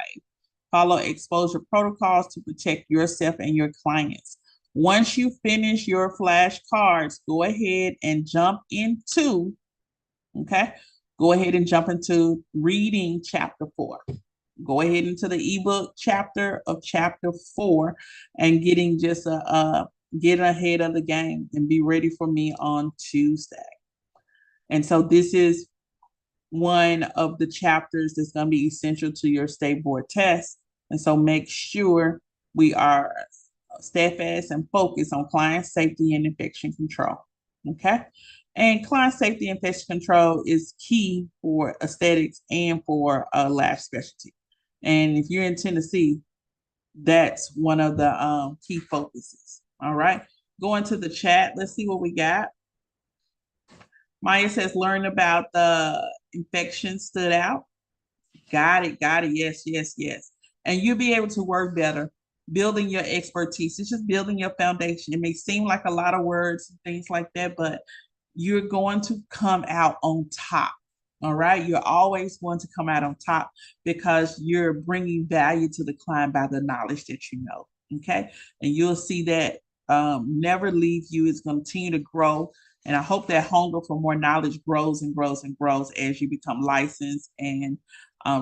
follow exposure protocols to protect yourself and your clients. Once you finish your flashcards, go ahead and jump into reading chapter 4. Go ahead into the ebook chapter of chapter 4 and getting ahead of the game and be ready for me on Tuesday. And so this is one of the chapters that's going to be essential to your state board test. And so make sure we are steadfast and focused on client safety and infection control. Okay. And client safety and infection control is key for aesthetics and for lash specialty. And if you're in Tennessee, that's one of the key focuses. All right. Go into the chat. Let's see what we got. Maya says, learn about the infection stood out. Got it. Yes. And you'll be able to work better, building your expertise. It's just building your foundation. It may seem like a lot of words and things like that, but you're going to come out on top. All right. You're always going to come out on top because you're bringing value to the client by the knowledge that you know. Okay. And you'll see that never leave you. It's going to continue to grow. And I hope that hunger for more knowledge grows and grows and grows as you become licensed and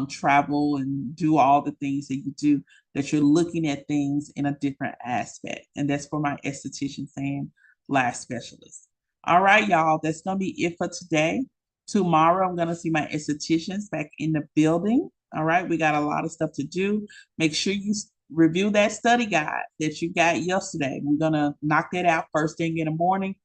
travel and do all the things that you do, that you're looking at things in a different aspect. And that's for my estheticians and lash specialists. All right, y'all, that's going to be it for today. Tomorrow, I'm going to see my estheticians back in the building. All right, we got a lot of stuff to do. Make sure you review that study guide that you got yesterday. We're going to knock that out first thing in the morning.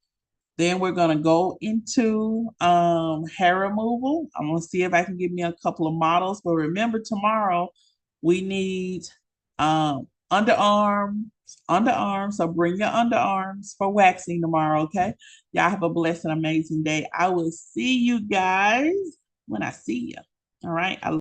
Then we're going to go into hair removal. I'm going to see if I can give me a couple of models. But remember, tomorrow we need underarms. So bring your underarms for waxing tomorrow, okay? Y'all have a blessed and amazing day. I will see you guys when I see you. All right.